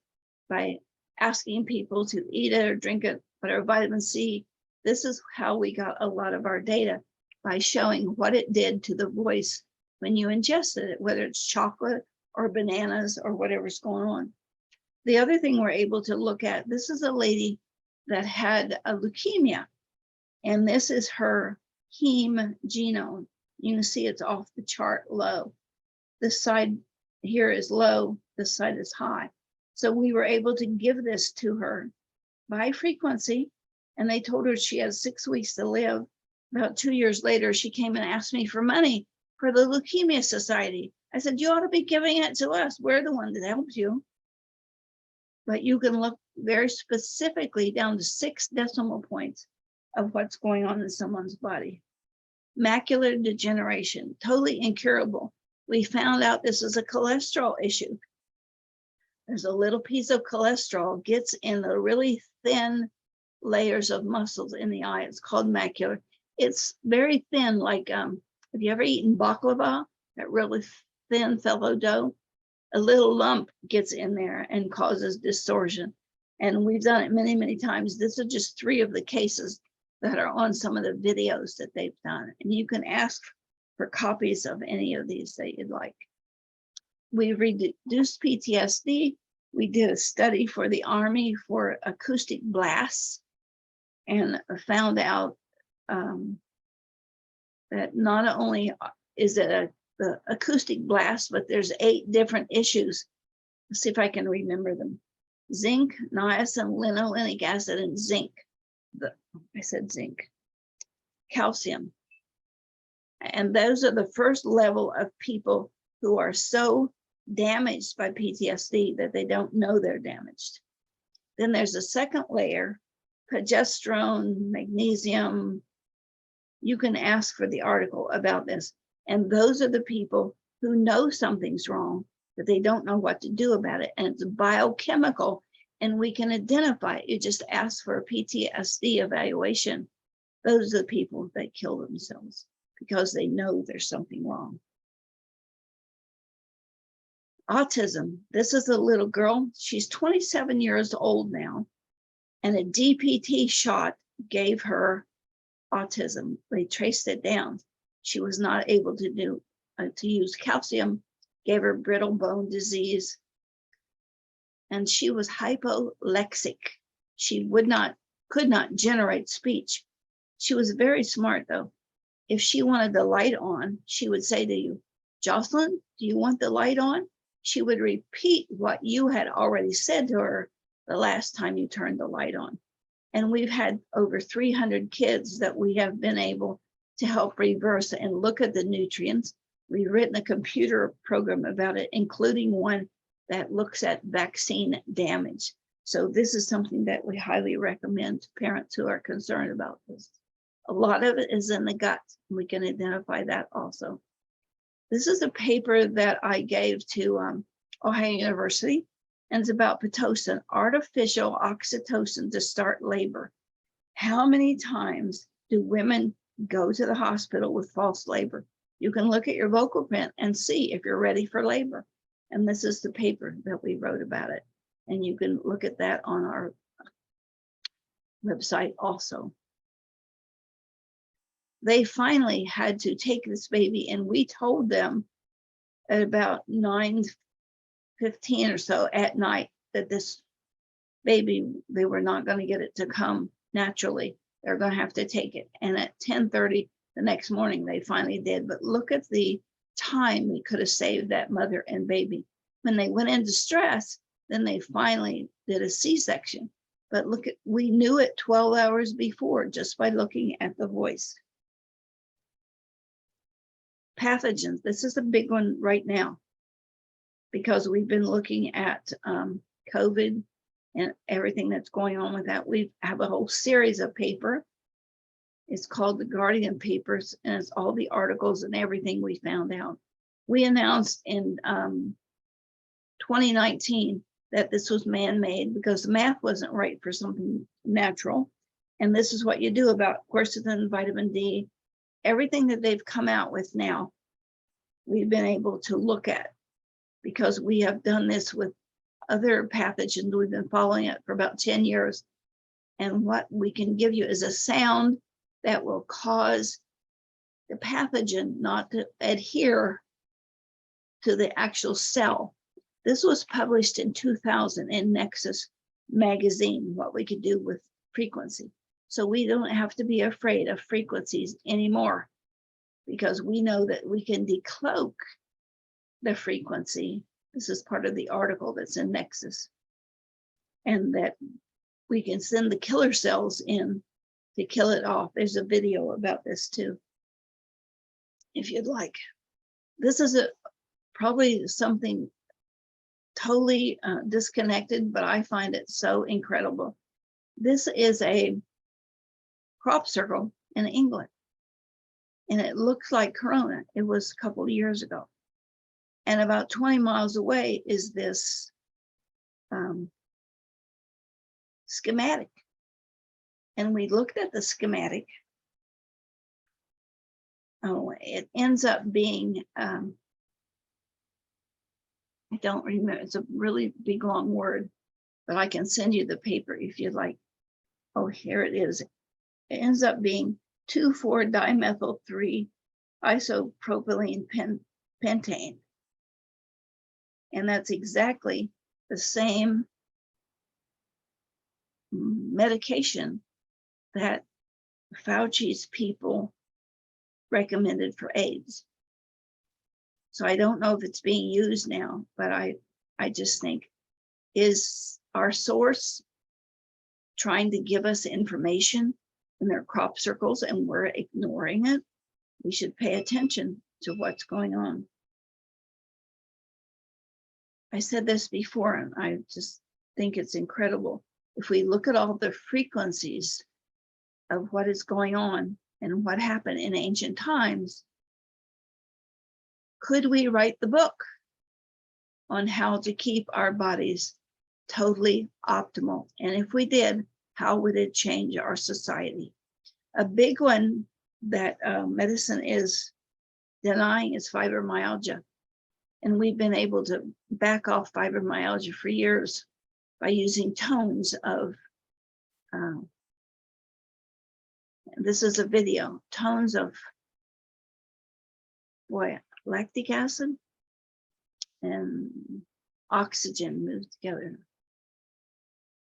S3: by asking people to eat it or drink it, whatever, vitamin C. This is how we got a lot of our data, by showing what it did to the voice when you ingested it, whether it's chocolate or bananas or whatever's going on. The other thing we're able to look at, this is a lady that had a leukemia, and this is her heme genome. You can see it's off the chart low. This side here is low, this side is high. So we were able to give this to her by frequency, and they told her she has 6 weeks to live. About 2 years later, she came and asked me for money for the Leukemia Society. I said, you ought to be giving it to us. We're the one that helped you. But you can look very specifically down to 6 decimal points of what's going on in someone's body. Macular degeneration, totally incurable. We found out this is a cholesterol issue. There's a little piece of cholesterol gets in the really thin layers of muscles in the eye. It's called macular. It's very thin, like have you ever eaten baklava, that really thin fellow dough? A little lump gets in there and causes distortion. And we've done it many, many times. This is just 3 of the cases that are on some of the videos that they've done. And you can ask for copies of any of these that you'd like. We reduced PTSD. We did a study for the Army for acoustic blasts and found out that not only is it the acoustic blast, but there's 8 different issues. Let's see if I can remember them. Zinc, niacin, linolenic acid, and zinc. I said zinc. Calcium. And those are the first level of people who are so damaged by PTSD that they don't know they're damaged. Then there's a second layer, progesterone, magnesium. You can ask for the article about this. And those are the people who know something's wrong, but they don't know what to do about it. And it's biochemical, and we can identify it. You just ask for a PTSD evaluation. Those are the people that kill themselves because they know there's something wrong. Autism. This is a little girl. She's 27 years old now, and a DPT shot gave her autism. They traced it down. She was not able to use calcium, gave her brittle bone disease, and she was hypolexic. She could not generate speech. She was very smart though. If she wanted the light on, she would say to you, Jocelyn, do you want the light on? She would repeat what you had already said to her the last time you turned the light on. And we've had over 300 kids that we have been able to help reverse and look at the nutrients. We've written a computer program about it, including one that looks at vaccine damage. So this is something that we highly recommend to parents who are concerned about this. A lot of it is in the gut. We can identify that also. This is a paper that I gave to Ohio University, and it's about Pitocin, artificial oxytocin to start labor. How many times do women go to the hospital with false labor? You can look at your vocal print and see if you're ready for labor. And this is the paper that we wrote about it. And you can look at that on our website also. They finally had to take this baby, and we told them at about 9:15 or so at night that this baby, they were not going to get it to come naturally. They're going to have to take it. And at 10:30 the next morning, they finally did. But look at the time we could have saved that mother and baby. When they went into stress, then they finally did a C-section. But look, we knew it 12 hours before just by looking at the voice. Pathogens, this is a big one right now because we've been looking at COVID and everything that's going on with that. We have a whole series of paper. It's called the Guardian Papers, and it's all the articles and everything we found out. We announced in 2019 that this was man-made because the math wasn't right for something natural. And this is what you do about quercetin, vitamin D, everything that they've come out with now, we've been able to look at because we have done this with other pathogens. We've been following it for about 10 years. And what we can give you is a sound that will cause the pathogen not to adhere to the actual cell. This was published in 2000 in Nexus magazine, what we could do with frequency. So we don't have to be afraid of frequencies anymore because we know that we can decloak the frequency. This is part of the article that's in Nexus. And that we can send the killer cells in to kill it off. There's a video about this too, if you'd like. This is probably something totally disconnected, but I find it so incredible. This is a crop circle in England, and it looks like Corona. It was a couple of years ago. And about 20 miles away is this schematic. And we looked at the schematic. Oh, it ends up being, I don't remember, it's a really big long word, but I can send you the paper if you'd like. Oh, here it is. It ends up being 2,4-dimethyl-3 isopropylene pentane. And that's exactly the same medication that Fauci's people recommended for AIDS. So I don't know if it's being used now, but I just think, is our source trying to give us information in their crop circles and we're ignoring it? We should pay attention to what's going on. I said this before, and I just think it's incredible. If we look at all the frequencies of what is going on and what happened in ancient times, could we write the book on how to keep our bodies totally optimal? And if we did, how would it change our society? A big one that medicine is denying is fibromyalgia. And we've been able to back off fibromyalgia for years by using tones of, this is a video, tones of, lactic acid and oxygen moved together.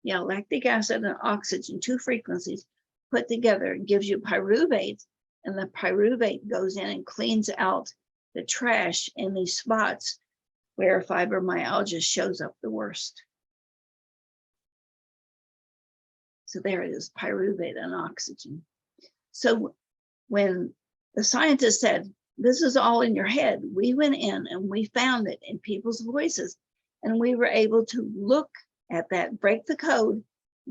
S3: Yeah, lactic acid and oxygen, two frequencies put together, gives you pyruvate, and the pyruvate goes in and cleans out the trash in these spots where fibromyalgia shows up the worst. So there it is, pyruvate and oxygen. So when the scientists said, this is all in your head, we went in and we found it in people's voices, and we were able to look at that, break the code,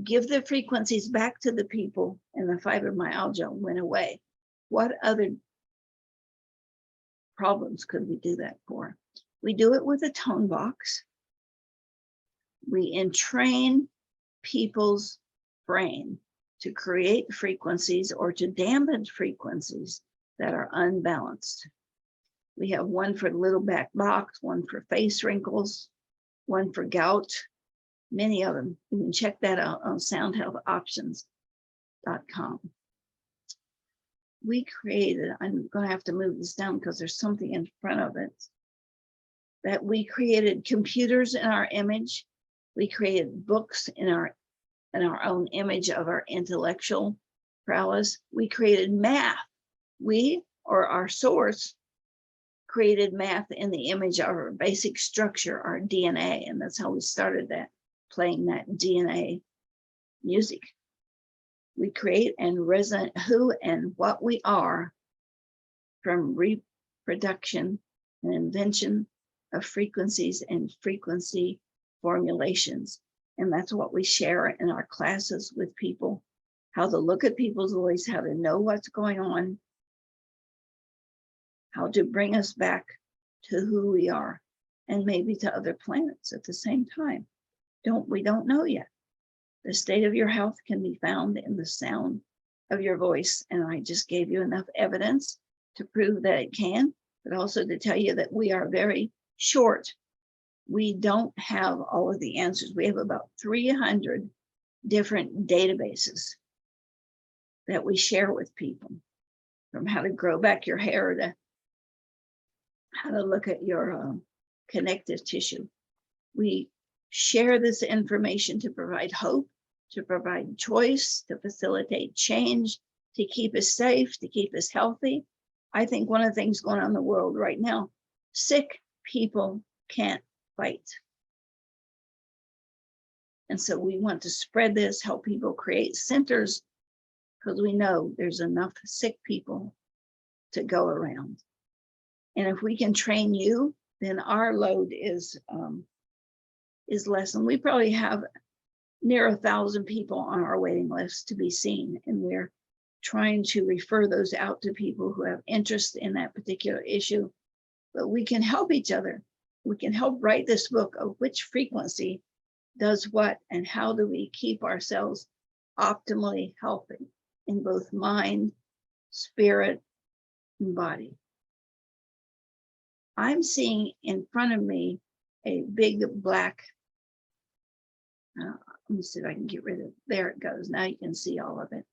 S3: give the frequencies back to the people, and the fibromyalgia went away. What other problems could we do that for? We do it with a tone box. We entrain people's brain to create frequencies or to dampen frequencies that are unbalanced. We have one for little back box, one for face wrinkles, one for gout, many of them. You can check that out on soundhealthoptions.com. We created, I'm going to have to move this down because there's something in front of it, that we created computers in our image. We created books in our own image of our intellectual prowess. We created math. We, or our source, created math in the image of our basic structure, our DNA. And that's how we started that, playing that DNA music. We create and resonate who and what we are from reproduction and invention of frequencies and frequency formulations. And that's what we share in our classes with people, how to look at people's voice, how to know what's going on, how to bring us back to who we are, and maybe to other planets at the same time. We don't know yet. The state of your health can be found in the sound of your voice. And I just gave you enough evidence to prove that it can, but also to tell you that we are very short. We don't have all of the answers. We have about 300 different databases that we share with people, from how to grow back your hair to how to look at your connective tissue. We share this information to provide hope, to provide choice, to facilitate change, to keep us safe, to keep us healthy. I think one of the things going on in the world right now, sick people can't fight. And so we want to spread this, help people create centers, because we know there's enough sick people to go around. And if we can train you, then our load is less. And we probably have near 1,000 people on our waiting list to be seen. And we're trying to refer those out to people who have interest in that particular issue. But we can help each other. We can help write this book of which frequency does what, and how do we keep ourselves optimally healthy in both mind, spirit, and body. I'm seeing in front of me a big black, let me see if I can get rid of it. There it goes. Now you can see all of it.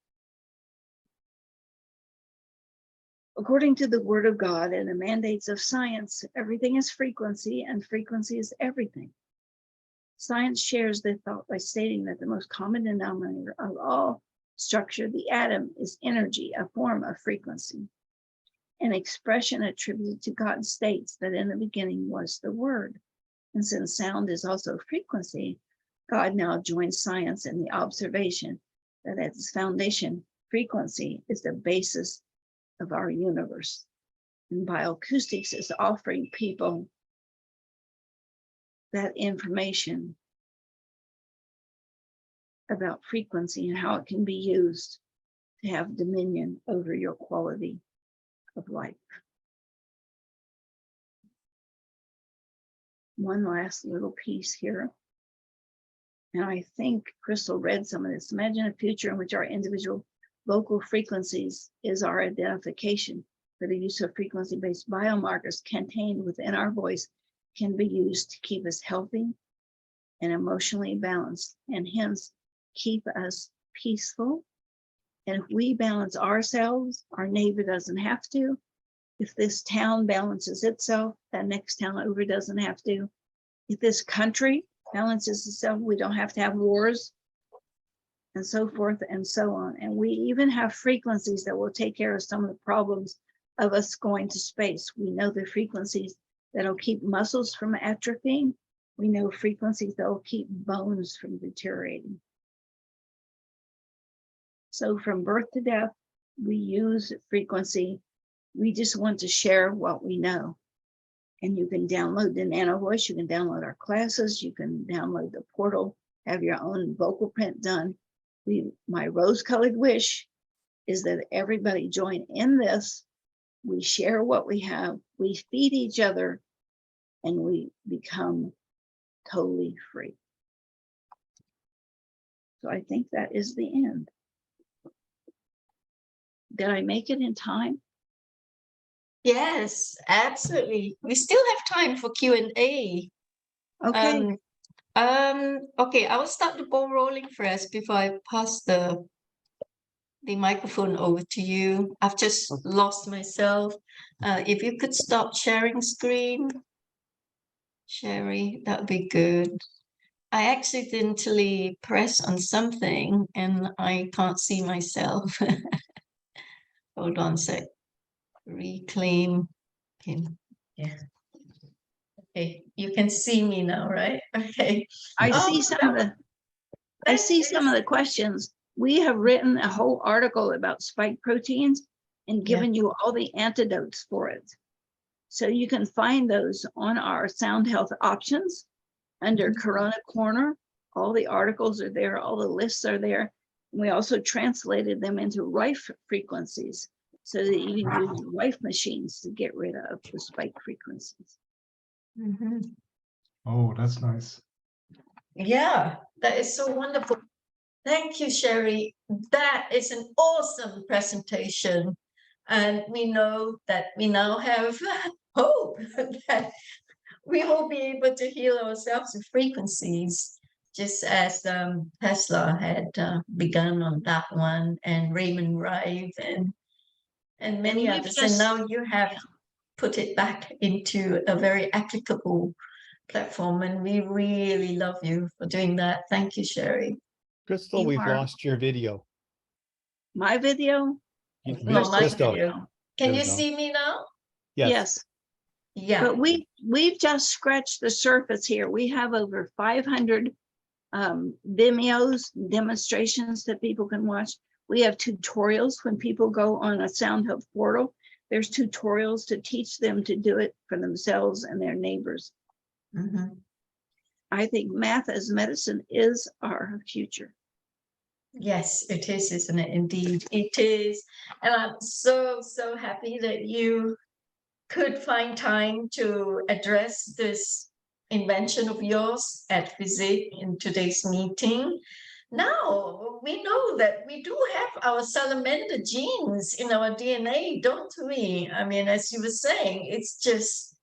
S3: According to the word of God and the mandates of science, everything is frequency, and frequency is everything. Science shares the thought by stating that the most common denominator of all structure, the atom, is energy, a form of frequency. An expression attributed to God states that in the beginning was the word. And since sound is also frequency, God now joins science in the observation that at its foundation, frequency is the basis of our universe. And bioacoustics is offering people that information about frequency and how it can be used to have dominion over your quality of life. One last little piece here. And I think Crystal read some of this. Imagine a future in which our individual vocal frequencies is our identification for the use of frequency-based biomarkers contained within our voice can be used to keep us healthy and emotionally balanced, and hence keep us peaceful. And if we balance ourselves, our neighbor doesn't have to. If this town balances itself, that next town over doesn't have to. If this country balances itself, we don't have to have wars, and so forth and so on. And we even have frequencies that will take care of some of the problems of us going to space. We know the frequencies that'll keep muscles from atrophying. We know frequencies that will keep bones from deteriorating. So from birth to death, we use frequency. We just want to share what we know. And you can download the Nano Voice, you can download our classes, you can download the portal, have your own vocal print done. My rose-colored wish is that everybody join in this. We share what we have, we feed each other, and we become totally free. So I think that is the end. Did I make it in time?
S2: Yes, absolutely. We still have time for Q&A.
S3: Okay.
S2: Okay, I will start the ball rolling first before I pass the microphone over to you. I've just lost myself. If you could stop sharing screen, Sharry, that would be good. I accidentally press on something and I can't see myself. Hold on a sec. Reclaim pin. Yeah. Okay, you can see me now, right? Okay.
S3: I
S2: Oh,
S3: see some of the I
S2: that
S3: see some of
S2: is-
S3: the questions. We have written a whole article about spike proteins and
S2: Yeah.
S3: given you all the antidotes for it. So you can find those on our sound health options under Corona Corner. All the articles are there, all the lists are there. We also translated them into Rife frequencies so that you can use Rife machines to get rid of the spike frequencies.
S2: Mhm.
S4: Oh, that's nice.
S2: Yeah, that is so wonderful. Thank you, Sharry. That is an awesome presentation. And we know that we now have hope that we will be able to heal ourselves with frequencies, just as Tesla had begun on that one, and Raymond Rive, and many
S3: we've
S2: others. And
S3: just-
S2: now you have put it back into a very applicable platform, and we really love you for doing that. Thank you, Sharry.
S5: Crystal,
S3: You
S5: we've
S3: are-
S5: lost your video.
S3: My video?
S2: No, my
S5: Crystal.
S2: video. Can
S5: There we
S2: you
S5: go.
S2: see me now?
S5: Yes.
S2: Yeah.
S3: But we've just scratched the surface here. We have over 500 Vimeos, demonstrations that people can watch. We have tutorials when people go on a sound health portal. There's tutorials to teach them to do it for themselves and their neighbors.
S2: Mhm.
S3: I think math as medicine is our future.
S2: Yes, it is, isn't it? Indeed, it is. And I'm so, so happy that you could find time to address this invention of yours at FESIG in today's meeting. Now, we know that we do have our salamander genes in our DNA, don't we? I mean, as you were saying, it's just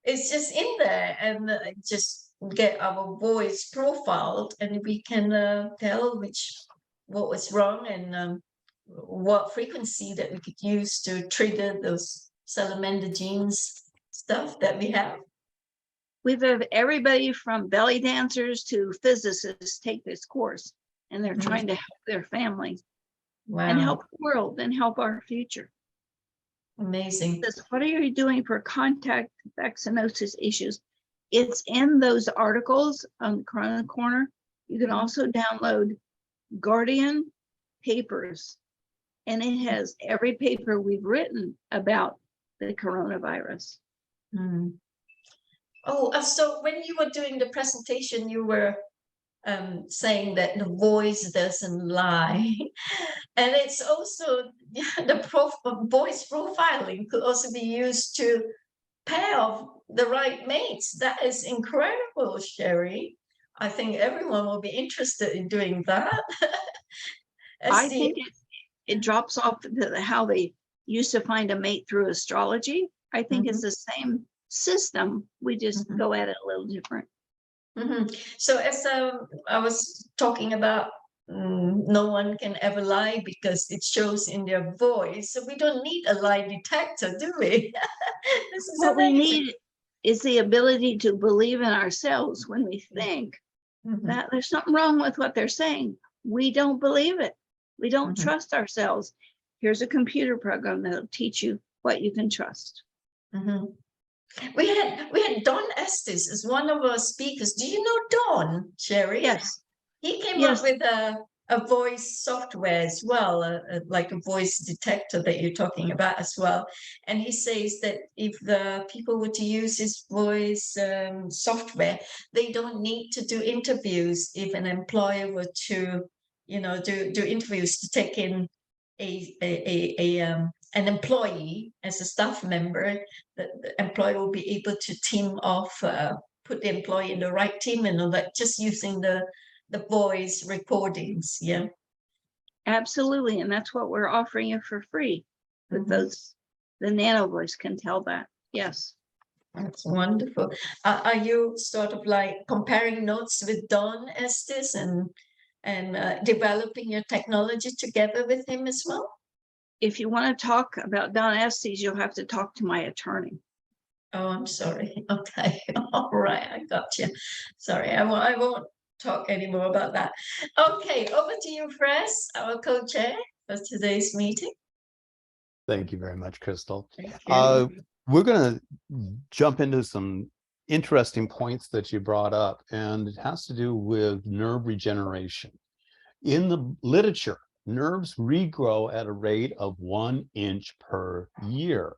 S2: in there, and just get our voice profiled, and we can tell what was wrong, and what frequency that we could use to trigger those salamander genes stuff that we have.
S3: We've had everybody from belly dancers to physicists take this course, and they're
S2: Mhm.
S3: trying to help their family
S2: Wow,
S3: and help the world and help our future.
S2: amazing.
S3: Says, what are you doing for contact vaccinosis issues? It's in those articles on the Corona Corner. You can also download Guardian papers, and it has every paper we've written about the coronavirus.
S2: Mm. Oh, so when you were doing the presentation, you were saying that the voice doesn't lie. And it's also the voice profiling could also be used to pair of the right mates. That is incredible, Sharry. I think everyone will be interested in doing that.
S3: I think it drops off to how they used to find a mate through astrology. I think it's the same system. We just go at it a little different.
S2: So as I was talking about, no one can ever lie because it shows in their voice. So we don't need a lie detector, do we? This is
S3: What we
S2: amazing.
S3: need is the ability to believe in ourselves when we think that there's something wrong with what they're saying. We don't believe it. We don't trust ourselves. Here's a computer program that'll teach you what you can trust.
S2: We had Don Estes as one of our speakers. Do you know Don, Sharry?
S3: Yes.
S2: He came
S3: Yes.
S2: up with a voice software as well, like a voice detector that you're talking about as well. And he says that if the people were to use his voice software, they don't need to do interviews. If an employer were to, do interviews to take in an employee as a staff member, the employer will be able to team off, put the employee in the right team and all that, just using the voice recordings. Yeah,
S3: Absolutely. And that's what we're offering you for free with those. The nano voice can tell that. Yes.
S2: That's wonderful. Are you sort of like comparing notes with Don Estes and developing your technology together with him as well?
S3: If you want to talk about Don Estes, you'll have to talk to my attorney.
S2: Oh, I'm sorry. Okay. All right. I got you. Sorry. I won't talk anymore about that. Okay. Over to you, Fres, our co-chair for today's meeting.
S5: Thank you very much, Crystal.
S2: Thank you.
S5: We're going to jump into some interesting points that you brought up, and it has to do with nerve regeneration. In the literature, nerves regrow at a rate of 1 inch per year.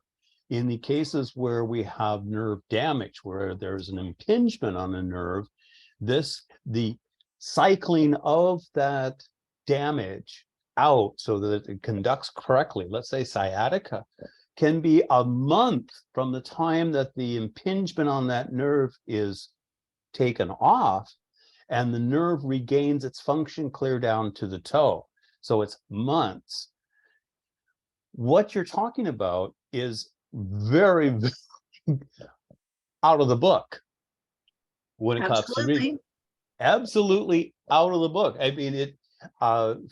S5: In the cases where we have nerve damage, where there's an impingement on a nerve, the cycling of that damage out so that it conducts correctly, let's say sciatica, can be a month from the time that the impingement on that nerve is taken off and the nerve regains its function clear down to the toe. So it's months. What you're talking about is very, very out of the book when it comes to absolutely out of the book. I mean,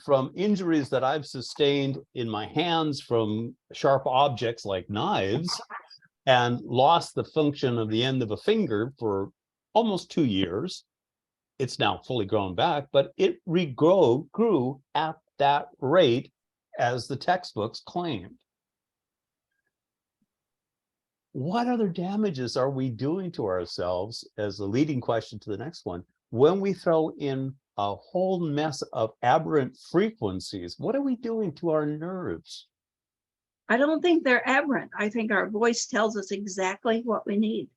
S5: from injuries that I've sustained in my hands from sharp objects like knives, and lost the function of the end of a finger for almost 2 years. It's now fully grown back, but it grew at that rate as the textbooks claimed. What other damages are we doing to ourselves, as the leading question to the next one, when we throw in a whole mess of aberrant frequencies? What are we doing to our nerves?
S3: I don't think they're aberrant. I think our voice tells us exactly what we need.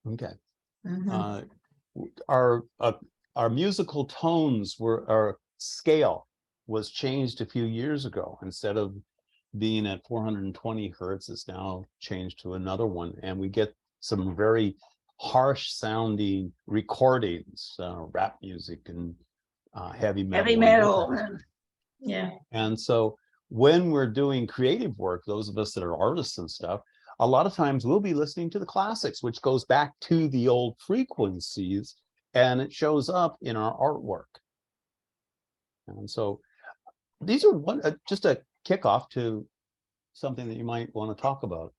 S5: Okay.
S2: Mhm.
S5: Our musical tones our scale was changed a few years ago. Instead of being at 420 hertz, it's now changed to another one, and we get some very harsh sounding recordings, rap music and heavy metal.
S3: Heavy metal.
S2: Yeah.
S5: And so when we're doing creative work, those of us that are artists and stuff, a lot of times we'll be listening to the classics, which goes back to the old frequencies, and it shows up in our artwork. And so these are just a kickoff to something that you might want to talk about.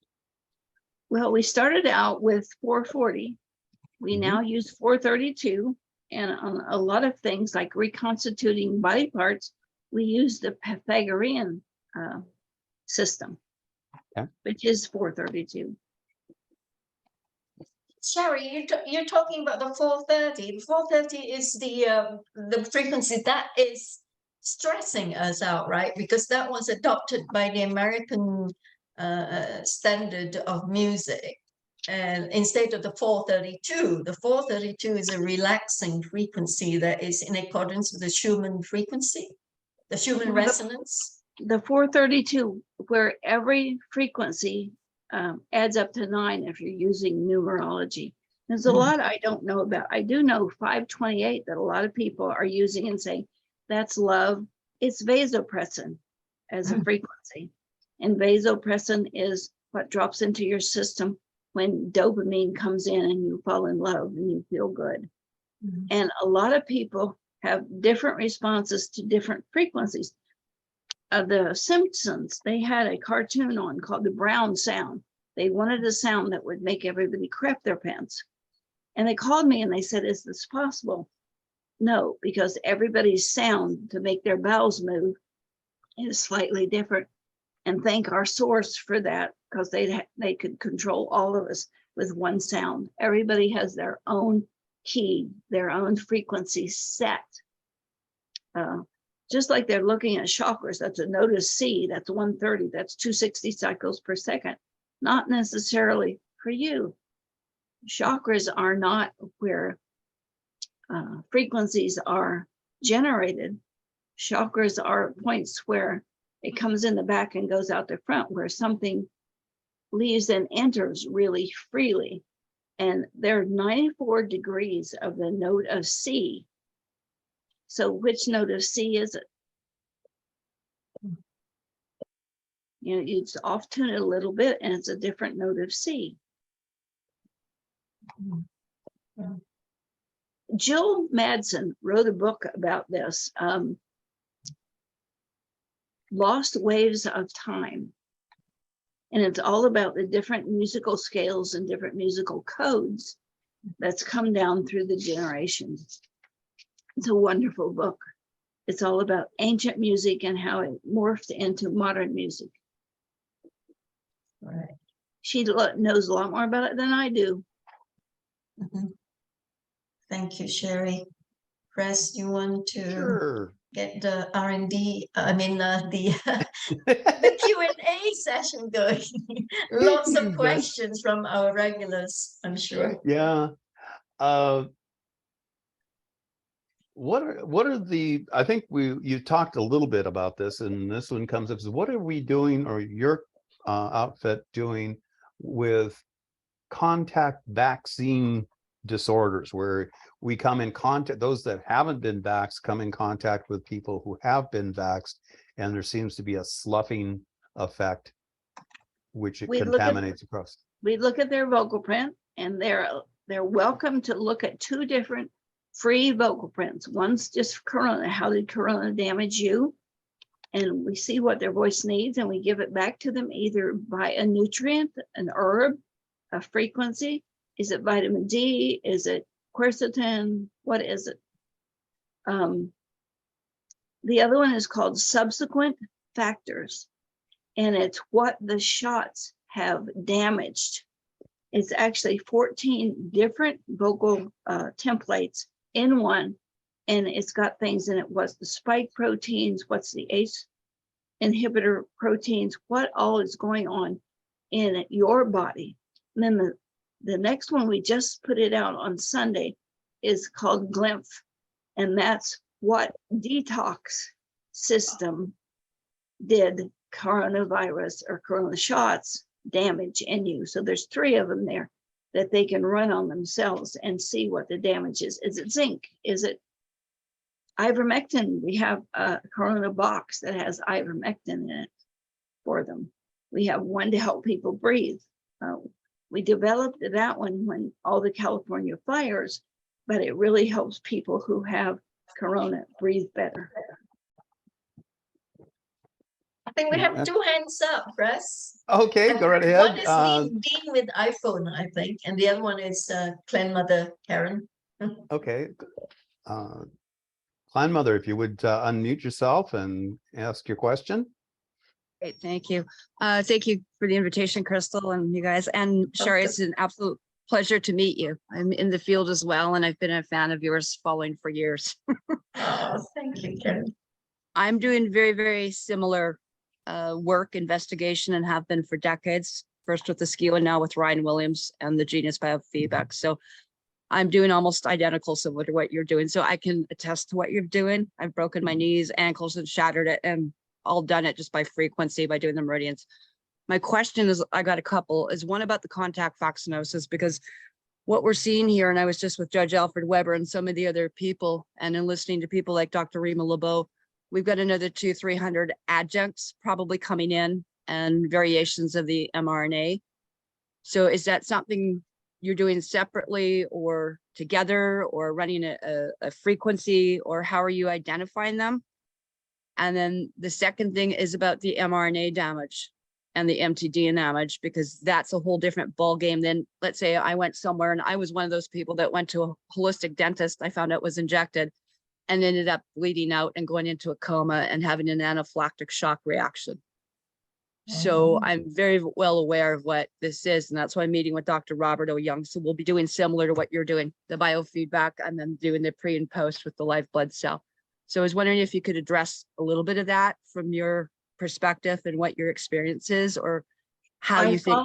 S3: Well, we started out with 440. We now use 432. And on a lot of things like reconstituting body parts, we use the Pythagorean system, which is 432.
S2: Sharry, you're talking about the 430. 430 is the frequency that is stressing us out, right? Because that was adopted by the American standard of music. And instead of the 432 is a relaxing frequency that is in accordance with the Schumann frequency, the Schumann resonance.
S3: The 432, where every frequency adds up to 9 if you're using numerology. There's a lot I don't know about. I do know 528 that a lot of people are using and saying, that's love. It's vasopressin as a frequency. And vasopressin is what drops into your system when dopamine comes in and you fall in love and you feel good. And a lot of people have different responses to different frequencies. The Simpsons, they had a cartoon on called the Brown Sound. They wanted a sound that would make everybody crap their pants. And they called me and they said, is this possible? No, because everybody's sound to make their bowels move is slightly different. And thank our source for that, because they could control all of us with one sound. Everybody has their own key, their own frequency set. Just like they're looking at chakras, that's a note of C, that's 130, that's 260 cycles per second. Not necessarily for you. Chakras are not where frequencies are generated. Chakras are points where it comes in the back and goes out the front, where something leaves and enters really freely. And there are 94 degrees of the note of C. So which note of C is it? You know, you just off tune it a little bit and it's a different note of C. Jill Madsen wrote a book about this, Lost Waves of Time. And it's all about the different musical scales and different musical codes that's come down through the generations. It's a wonderful book. It's all about ancient music and how it morphed into modern music.
S2: Right.
S3: She knows a lot more about it than I do.
S2: Mhm. Thank you, Sharry. Press, you want to
S5: Sure.
S2: get the R&D, the Q&A session going? Lots of
S5: Yes.
S2: questions from our regulars, I'm sure.
S5: Yeah. What are the, I think you talked a little bit about this, and this one comes up, is what are we doing, or your outfit doing with contact vaccine disorders, where we come in contact, those that haven't been vaxxed come in contact with people who have been vaxxed, and there seems to be a sloughing effect which it
S3: We look at-
S5: contaminates across.
S3: We look at their vocal print, and they're welcome to look at two different free vocal prints. One's just corona. How did corona damage you? And we see what their voice needs, and we give it back to them either by a nutrient, an herb, a frequency. Is it vitamin D? Is it quercetin? What is it? The other one is called subsequent factors, and it's what the shots have damaged. It's actually 14 different vocal templates in one, and it's got things in it. What's the spike proteins? What's the ACE inhibitor proteins? What all is going on in your body? And then the next one, we just put it out on Sunday, is called Glymph, and that's what detox system did coronavirus or corona shots damage in you. So there's 3 of them there that they can run on themselves and see what the damage is. Is it zinc? Is it ivermectin? We have a corona box that has ivermectin in it for them. We have one to help people breathe. We developed that one when all the California fires, but it really helps people who have corona breathe better.
S2: I think we have 2 hands up, Press.
S5: Okay, go right ahead.
S2: One is Dean with iPhone, I think, and the other one is Clan Mother Karen.
S5: Okay. Clan Mother, if you would unmute yourself and ask your question.
S6: Great, thank you. Thank you for the invitation, Crystal, and you guys. And Sharry, it's an absolute pleasure to meet you. I'm in the field as well, and I've been a fan of yours following for years.
S2: Oh, thank you, Karen.
S6: I'm doing very, very similar work, investigation, and have been for decades, first with the SKU and now with Ryan Williams and the Genius Biofeedback. So I'm doing almost identical similar to what you're doing. So I can attest to what you're doing. I've broken my knees, ankles, and shattered it, and all done it just by frequency, by doing the meridians. My question is, I got a couple, is one about the contact vaccinosis, because what we're seeing here, and I was just with Judge Alfred Weber and some of the other people, and in listening to people like Dr. Rima Lebeau, we've got another 200-300 adjuncts probably coming in and variations of the mRNA. So is that something you're doing separately or together, or running a frequency, or how are you identifying them? And then the second thing is about the mRNA damage and the MTD damage, because that's a whole different ball game than, let's say I went somewhere and I was one of those people that went to a holistic dentist, I found out was injected, and ended up bleeding out and going into a coma and having an anaphylactic shock reaction. So I'm very well aware of what this is, and that's why I'm meeting with Dr. Robert O. Young. So we'll be doing similar to what you're doing, the biofeedback, and then doing the pre and post with the live blood cell. So I was wondering if you could address a little bit of that from your perspective and what your experience is, or how you think.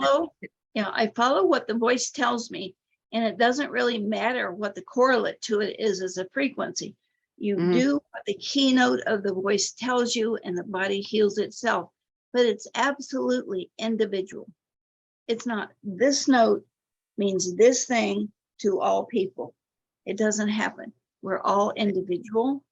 S3: I follow what the voice tells me, and it doesn't really matter what the correlate to it is as a frequency. You do what the keynote of the voice tells you, and the body heals itself. But it's absolutely individual. It's not this note means this thing to all people. It doesn't happen. We're all individual.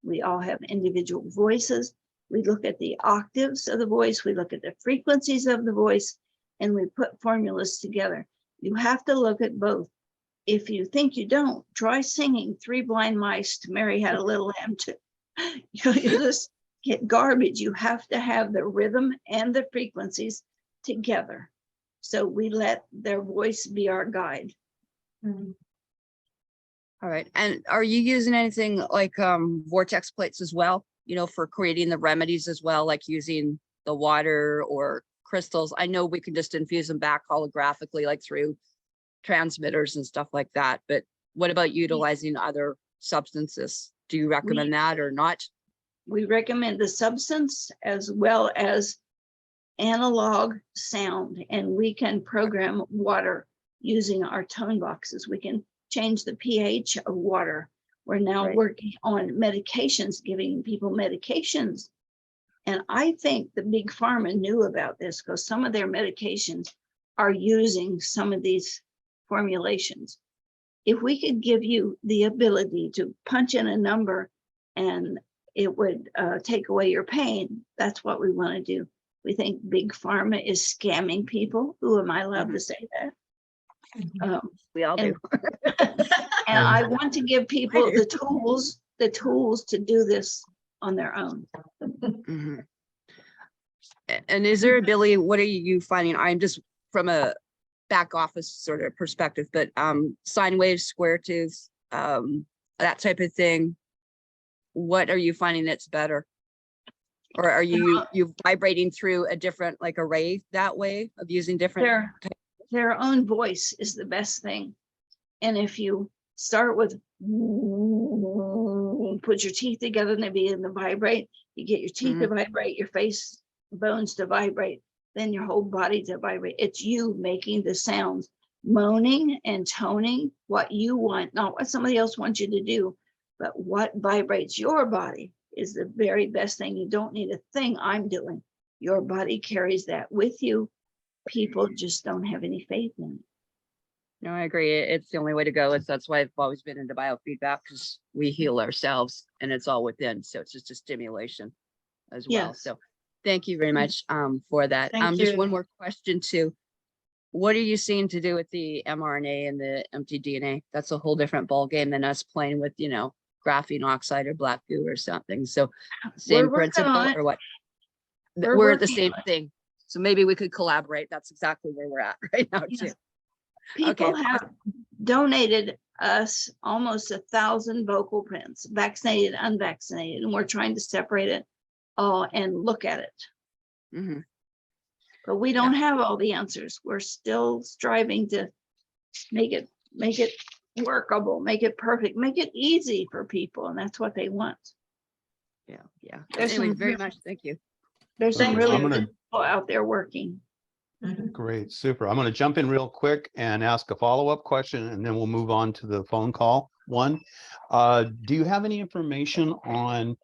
S3: We all have individual voices. We look at the octaves of the voice. We look at the frequencies of the voice, and we put formulas together. You have to look at both. If you think you don't, try singing Three Blind Mice to Mary Had a Little Lamb too. You just get garbage. You have to have the rhythm and the frequencies together. So we let their voice be our guide.
S6: All right. And are you using anything like vortex plates as well, you know, for creating the remedies as well, like using the water or crystals, I know we can just infuse them back holographically, like through transmitters and stuff like that. But what about utilizing other substances? Do you recommend that or not?
S3: We recommend the substance as well as analog sound, and we can program water using our tone boxes. We can change the pH of water. We're now
S6: Right.
S3: working on medications, giving people medications. And I think the big pharma knew about this because some of their medications are using some of these formulations. If we could give you the ability to punch in a number and it would take away your pain, that's what we want to do. We think big pharma is scamming people. Who am I allowed to say that?
S6: We all
S3: And-
S6: do.
S3: And I want to give people the tools to do this on their own.
S6: Mhm. And is there ability, what are you finding? I'm just from a back office sort of perspective, but sine waves, square tooth, that type of thing. What are you finding that's better? Or are you vibrating through a different like array that way of using different?
S3: Their own voice is the best thing. And if you start with put your teeth together and they begin to vibrate, you get your teeth to vibrate, your face bones to vibrate, then your whole body to vibrate. It's you making the sounds, moaning and toning what you want, not what somebody else wants you to do, but what vibrates your body is the very best thing. You don't need a thing I'm doing. Your body carries that with you. People just don't have any faith in it.
S6: No, I agree. It's the only way to go. That's why I've always been into biofeedback, because we heal ourselves and it's all within. So it's just a stimulation as well.
S3: Yes.
S6: So thank you very much for that.
S2: Thank
S6: Just
S2: you.
S6: one more question too. What are you seeing to do with the mRNA and the empty DNA? That's a whole different ball game than us playing with, graphene oxide or black goo or something. So same
S3: We're working
S6: principle
S3: on it.
S6: or what?
S3: We're
S6: We're the
S3: working
S6: same
S3: on it.
S6: thing. So maybe we could collaborate. That's exactly where we're at right now
S3: Yes.
S6: too.
S3: People
S6: Okay.
S3: have donated us almost 1,000 vocal prints, vaccinated, unvaccinated, and we're trying to separate it all and look at it.
S6: Mhm.
S3: But we don't have all the answers. We're still striving to make it workable, make it perfect, make it easy for people, and that's what they want.
S6: Yeah.
S3: There's
S6: Anyway,
S3: some
S6: very
S3: really-
S6: much. Thank you.
S3: There's some
S2: Thank
S3: really
S2: you.
S3: good people out there working.
S2: Mhm.
S5: Great, super. I'm going to jump in real quick and ask a follow-up question, and then we'll move on to the phone call one. Do you have any information on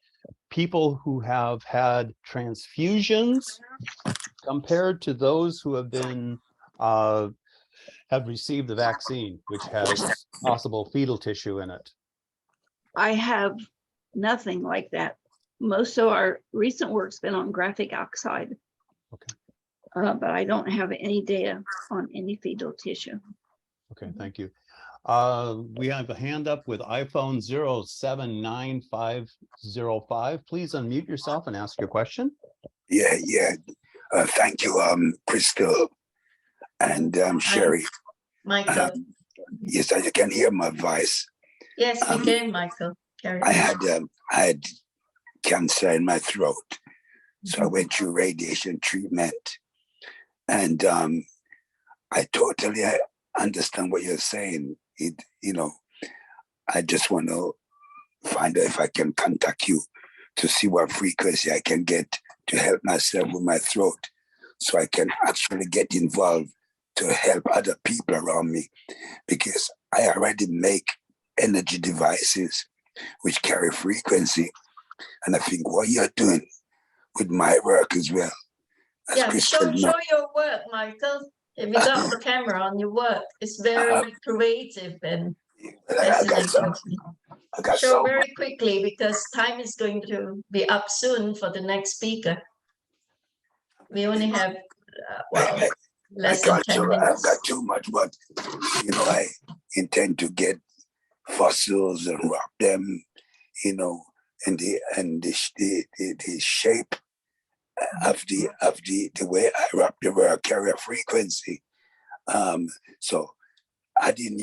S5: people who have had transfusions compared to those who have been have received the vaccine, which has possible fetal tissue in it?
S3: I have nothing like that. Most of our recent work's been on graphic oxide.
S5: Okay.
S3: But I don't have any data on any fetal tissue.
S5: Okay, thank you. We have a hand up with iPhone 079505. Please unmute yourself and ask your question.
S7: Yeah. Thank you, Crystal and Sharry.
S2: Michael.
S7: Yes, you can hear my voice.
S2: Yes, we can, Michael. Carry
S7: I
S2: on.
S7: had cancer in my throat, so I went through radiation treatment, and I totally understand what you're saying. I just want to find out if I can contact you to see what frequency I can get to help myself with my throat, so I can actually get involved to help other people around me, because I already make energy devices which carry frequency. And I think what you're doing with my work as well. as
S2: Yeah,
S7: Crystal
S2: show your work, Michael. If you got the camera on your work, it's very creative and fascinating.
S7: I got
S2: Show
S7: so
S2: very quickly because time is going to be up soon for the next speaker. We only have, less than 10
S7: I've
S2: minutes.
S7: got too much, but I intend to get fossils and wrap them, and the shape of the way I wrap the word carry a frequency. So adding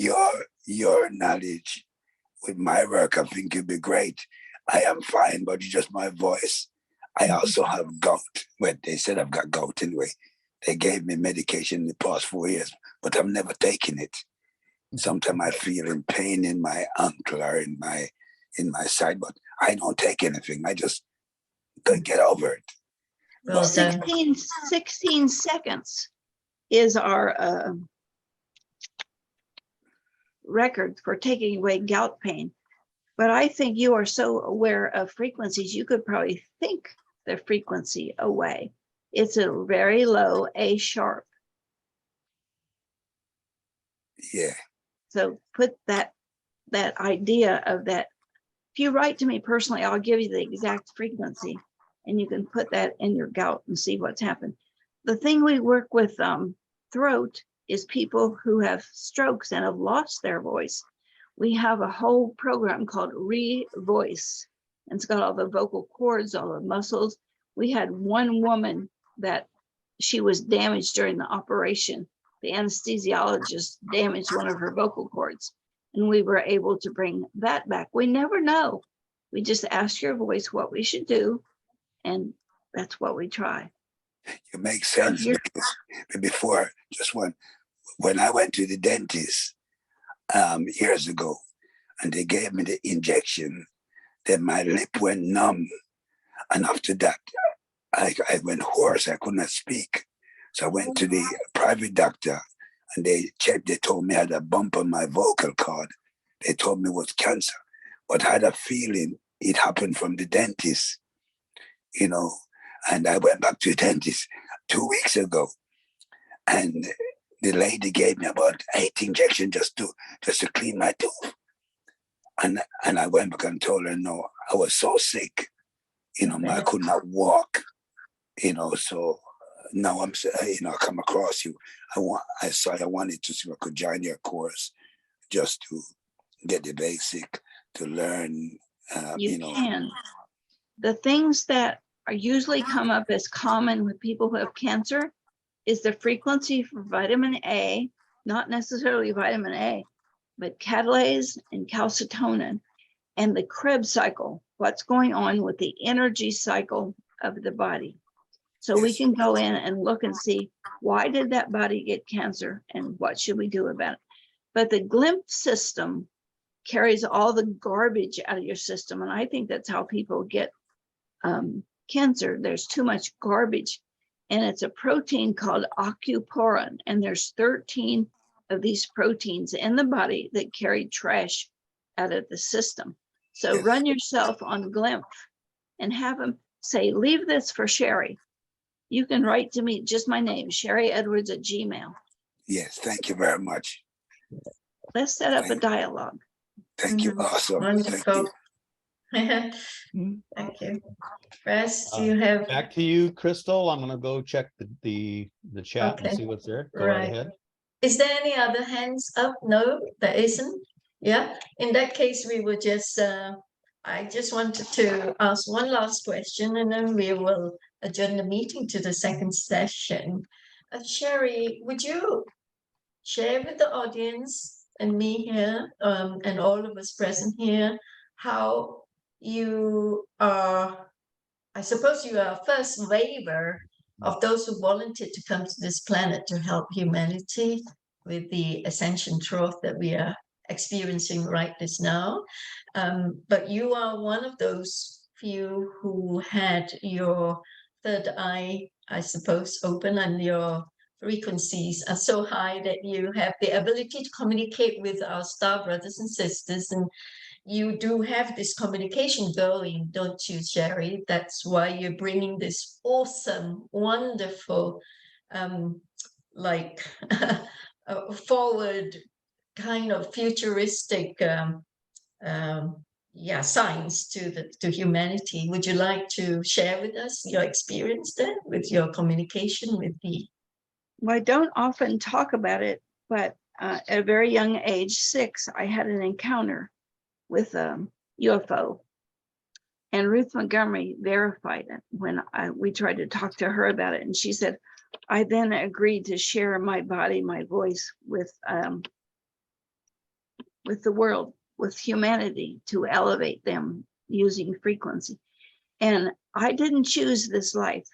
S7: your knowledge with my work, I think it'd be great. I am fine, but it's just my voice. I also have gout. Well, they said I've got gout anyway. They gave me medication in the past 4 years, but I've never taken it. Sometimes I feel in pain in my ankle or in my side, but I don't take anything. I just could get over it.
S2: Well done.
S3: 16 seconds is our record for taking away gout pain. But I think you are so aware of frequencies, you could probably think the frequency away. It's a very low A sharp.
S7: Yeah.
S3: So put that idea of that. If you write to me personally, I'll give you the exact frequency and you can put that in your gout and see what's happened. The thing we work with throat is people who have strokes and have lost their voice. We have a whole program called Revoice, and it's got all the vocal cords, all the muscles. We had one woman that she was damaged during the operation. The anesthesiologist damaged one of her vocal cords, and we were able to bring that back. We never know. We just ask your voice what we should do, and that's what we try.
S7: It makes sense because before, just when I went to the dentist years ago, and they gave me the injection, then my lip went numb, and after that, I went hoarse. I could not speak. So I went to the private doctor, and they checked. They told me I had a bump on my vocal cord. They told me it was cancer, but I had a feeling it happened from the dentist, you know. And I went back to the dentist 2 weeks ago, and the lady gave me about 8 injections just to clean my tooth. And I went back and told her, no, I was so sick, you know, I could not walk, you know. So now I'm, you know, I come across you. I wanted to see if I could join your course just to get the basic, to learn, you know.
S3: Can. The things that are usually come up as common with people who have cancer is the frequency for vitamin A, not necessarily vitamin A, but catalase and calcitonin, and the Krebs cycle, what's going on with the energy cycle of the body. So we can go in and look and see, why did that body get cancer and what should we do about it? But the glymph system carries all the garbage out of your system. And I think that's how people get cancer. There's too much garbage. And it's a protein called aquaporin. And there's 13 of these proteins in the body that carry trash out of the system. So run yourself on glymph and have them say, leave this for Sharry. You can write to me, just my name, Sharry Edwards at Gmail.
S7: Yes, thank you very much.
S3: Let's set up a dialogue.
S7: Thank you. Awesome.
S2: Wonderful.
S7: Thank
S2: Thank you. Rest, you have.
S5: Back to you, Crystal. I'm gonna go check the chat and
S2: Okay.
S5: see what's there. Go right ahead.
S2: Is there any other hands up? No, there isn't. Yeah, in that case, we would just, I just wanted to ask one last question and then we will adjourn the meeting to the second session. Sharry, would you share with the audience and me here and all of us present here how you are, I suppose you are first waiver of those who volunteered to come to this planet to help humanity with the ascension trough that we are experiencing right this now. But you are one of those few who had your third eye, I suppose, open, and your frequencies are so high that you have the ability to communicate with our star brothers and sisters. And you do have this communication going, don't you, Sharry? That's why you're bringing this awesome, wonderful, like forward kind of futuristic science to humanity. Would you like to share with us your experience then with your communication with the?
S3: Well, I don't often talk about it, but at a very young age, 6, I had an encounter with a UFO, and Ruth Montgomery verified it when we tried to talk to her about it, and she said, I then agreed to share my body, my voice with the world, with humanity, to elevate them using frequency. And I didn't choose this life.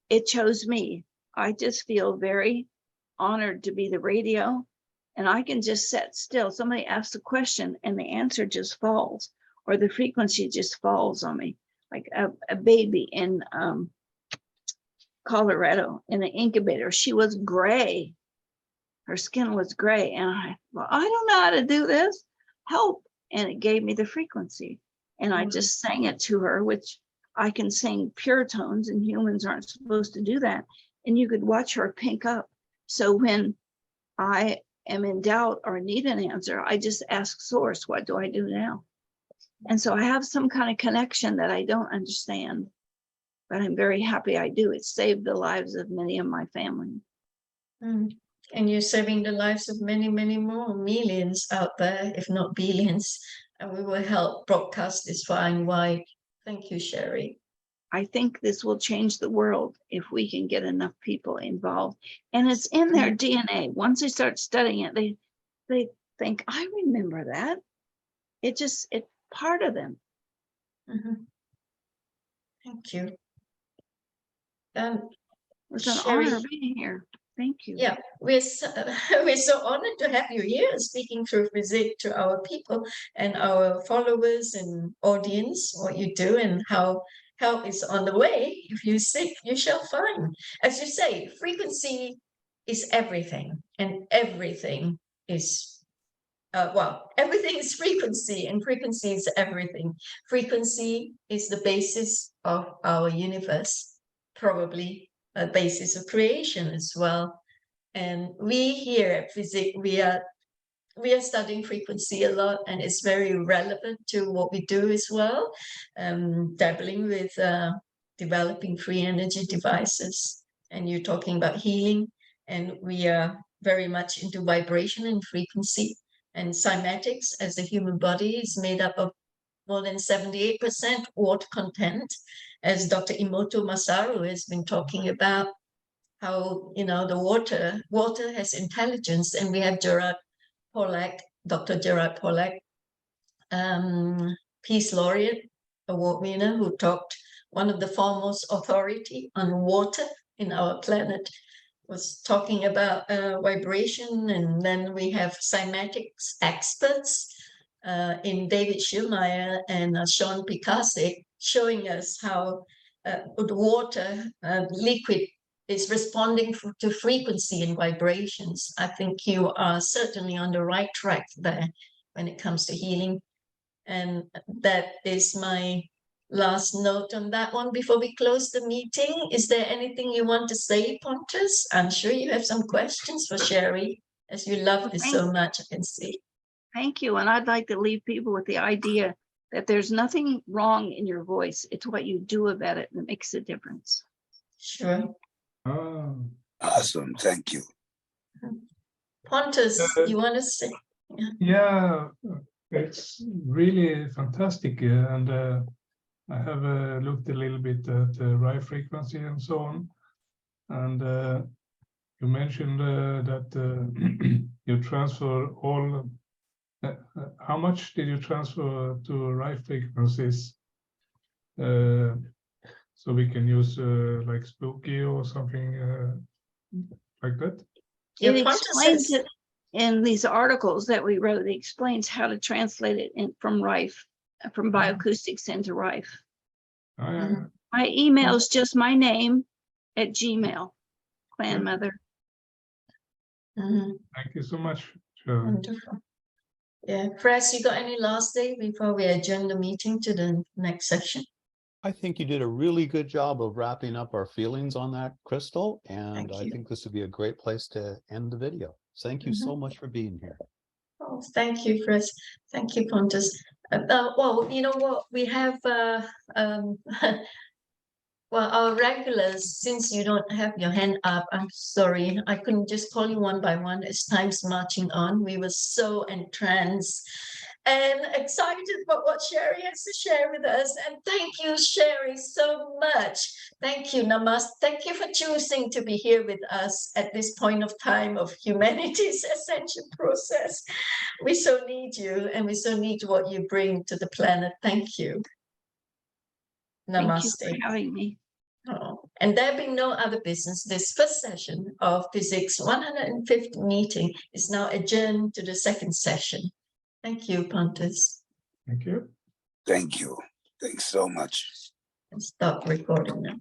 S3: It chose me. I just feel very honored to be the radio, and I can just sit still. Somebody asks a question and the answer just falls, or the frequency just falls on me. Like a baby in Colorado in the incubator, she was gray. Her skin was gray. And I don't know how to do this. Help. And it gave me the frequency. And I just sang it to her, which I can sing pure tones, and humans aren't supposed to do that. And you could watch her pink up. So when I am in doubt or need an answer, I just ask source, what do I do now? And so I have some kind of connection that I don't understand, but I'm very happy I do. It saved the lives of many of my family.
S2: And you're saving the lives of many, many more, millions out there, if not billions. And we will help broadcast this far and wide. Thank you, Sharry.
S3: I think this will change the world if we can get enough people involved. And it's in their DNA. Once they start studying it, they think, I remember that. It's part of them.
S2: Thank you.
S3: It's an
S2: Sharry,
S3: honor being here. Thank you.
S2: yeah, we're so honored to have you here speaking through FESIG to our people and our followers and audience, what you do and how help is on the way. If you seek, you shall find. As you say, frequency is everything, and everything is, everything is frequency, and frequency is everything. Frequency is the basis of our universe, probably a basis of creation as well. And we here at FESIG, we are studying frequency a lot, and it's very relevant to what we do as well, dabbling with developing free energy devices. And you're talking about healing, and we are very much into vibration and frequency and cymatics, as the human body is made up of more than 78% water content, as Dr. Emoto Masaru has been talking about, how, the water has intelligence. And we have Dr. Gerard Pollack, Peace Laureate, award winner, who talked, one of the foremost authority on water in our planet, was talking about vibration. And then we have cymatics experts in David Schillmeyer and Sean Picassic, showing us how the water, liquid, is responding to frequency and vibrations. I think you are certainly on the right track there when it comes to healing. And that is my last note on that one before we close the meeting. Is there anything you want to say, Pontus? I'm sure you have some questions for Sharry, as you love this so much, I can see.
S3: Thank you. And I'd like to leave people with the idea that there's nothing wrong in your voice. It's what you do about it that makes a difference.
S2: Sure.
S7: Awesome. Thank you.
S2: Pontus, you want to say?
S4: Yeah, it's really fantastic. And I have looked a little bit at the Rye frequency and so on. And you mentioned that you transfer all. How much did you transfer to Rye frequencies? So we can use like Spooky or something like that?
S3: It explains it in these articles that we wrote. It explains how to translate it from Rife, from Bioacoustics into Rife.
S4: Oh, yeah.
S3: My email is just my name at Gmail, Clan Mother.
S4: Thank you so much. Sure.
S2: Wonderful. Yeah, Chris, you got any last day before we adjourn the meeting to the next section?
S5: I think you did a really good job of wrapping up our feelings on that, Crystal, and
S2: Thank
S5: I
S2: you.
S5: think this would be a great place to end the video. Thank you so much for being here.
S2: Oh, thank you, Chris. Thank you, Pontus. Well, you know what? We have well, our regulars, since you don't have your hand up, I'm sorry, I couldn't just call you one by one as time's marching on. We were so entranced and excited about what Sharry has to share with us. And thank you, Sharry, so much. Thank you, Namaste. Thank you for choosing to be here with us at this point of time of humanity's ascension process. We so need you, and we so need what you bring to the planet. Thank you. Namaste.
S3: Thank you for having me.
S2: Oh, and there being no other business, this first session of Physics 150 meeting is now adjourned to the second session. Thank you, Pontus.
S4: Thank you.
S7: Thank you. Thanks so much.
S2: Stop recording now.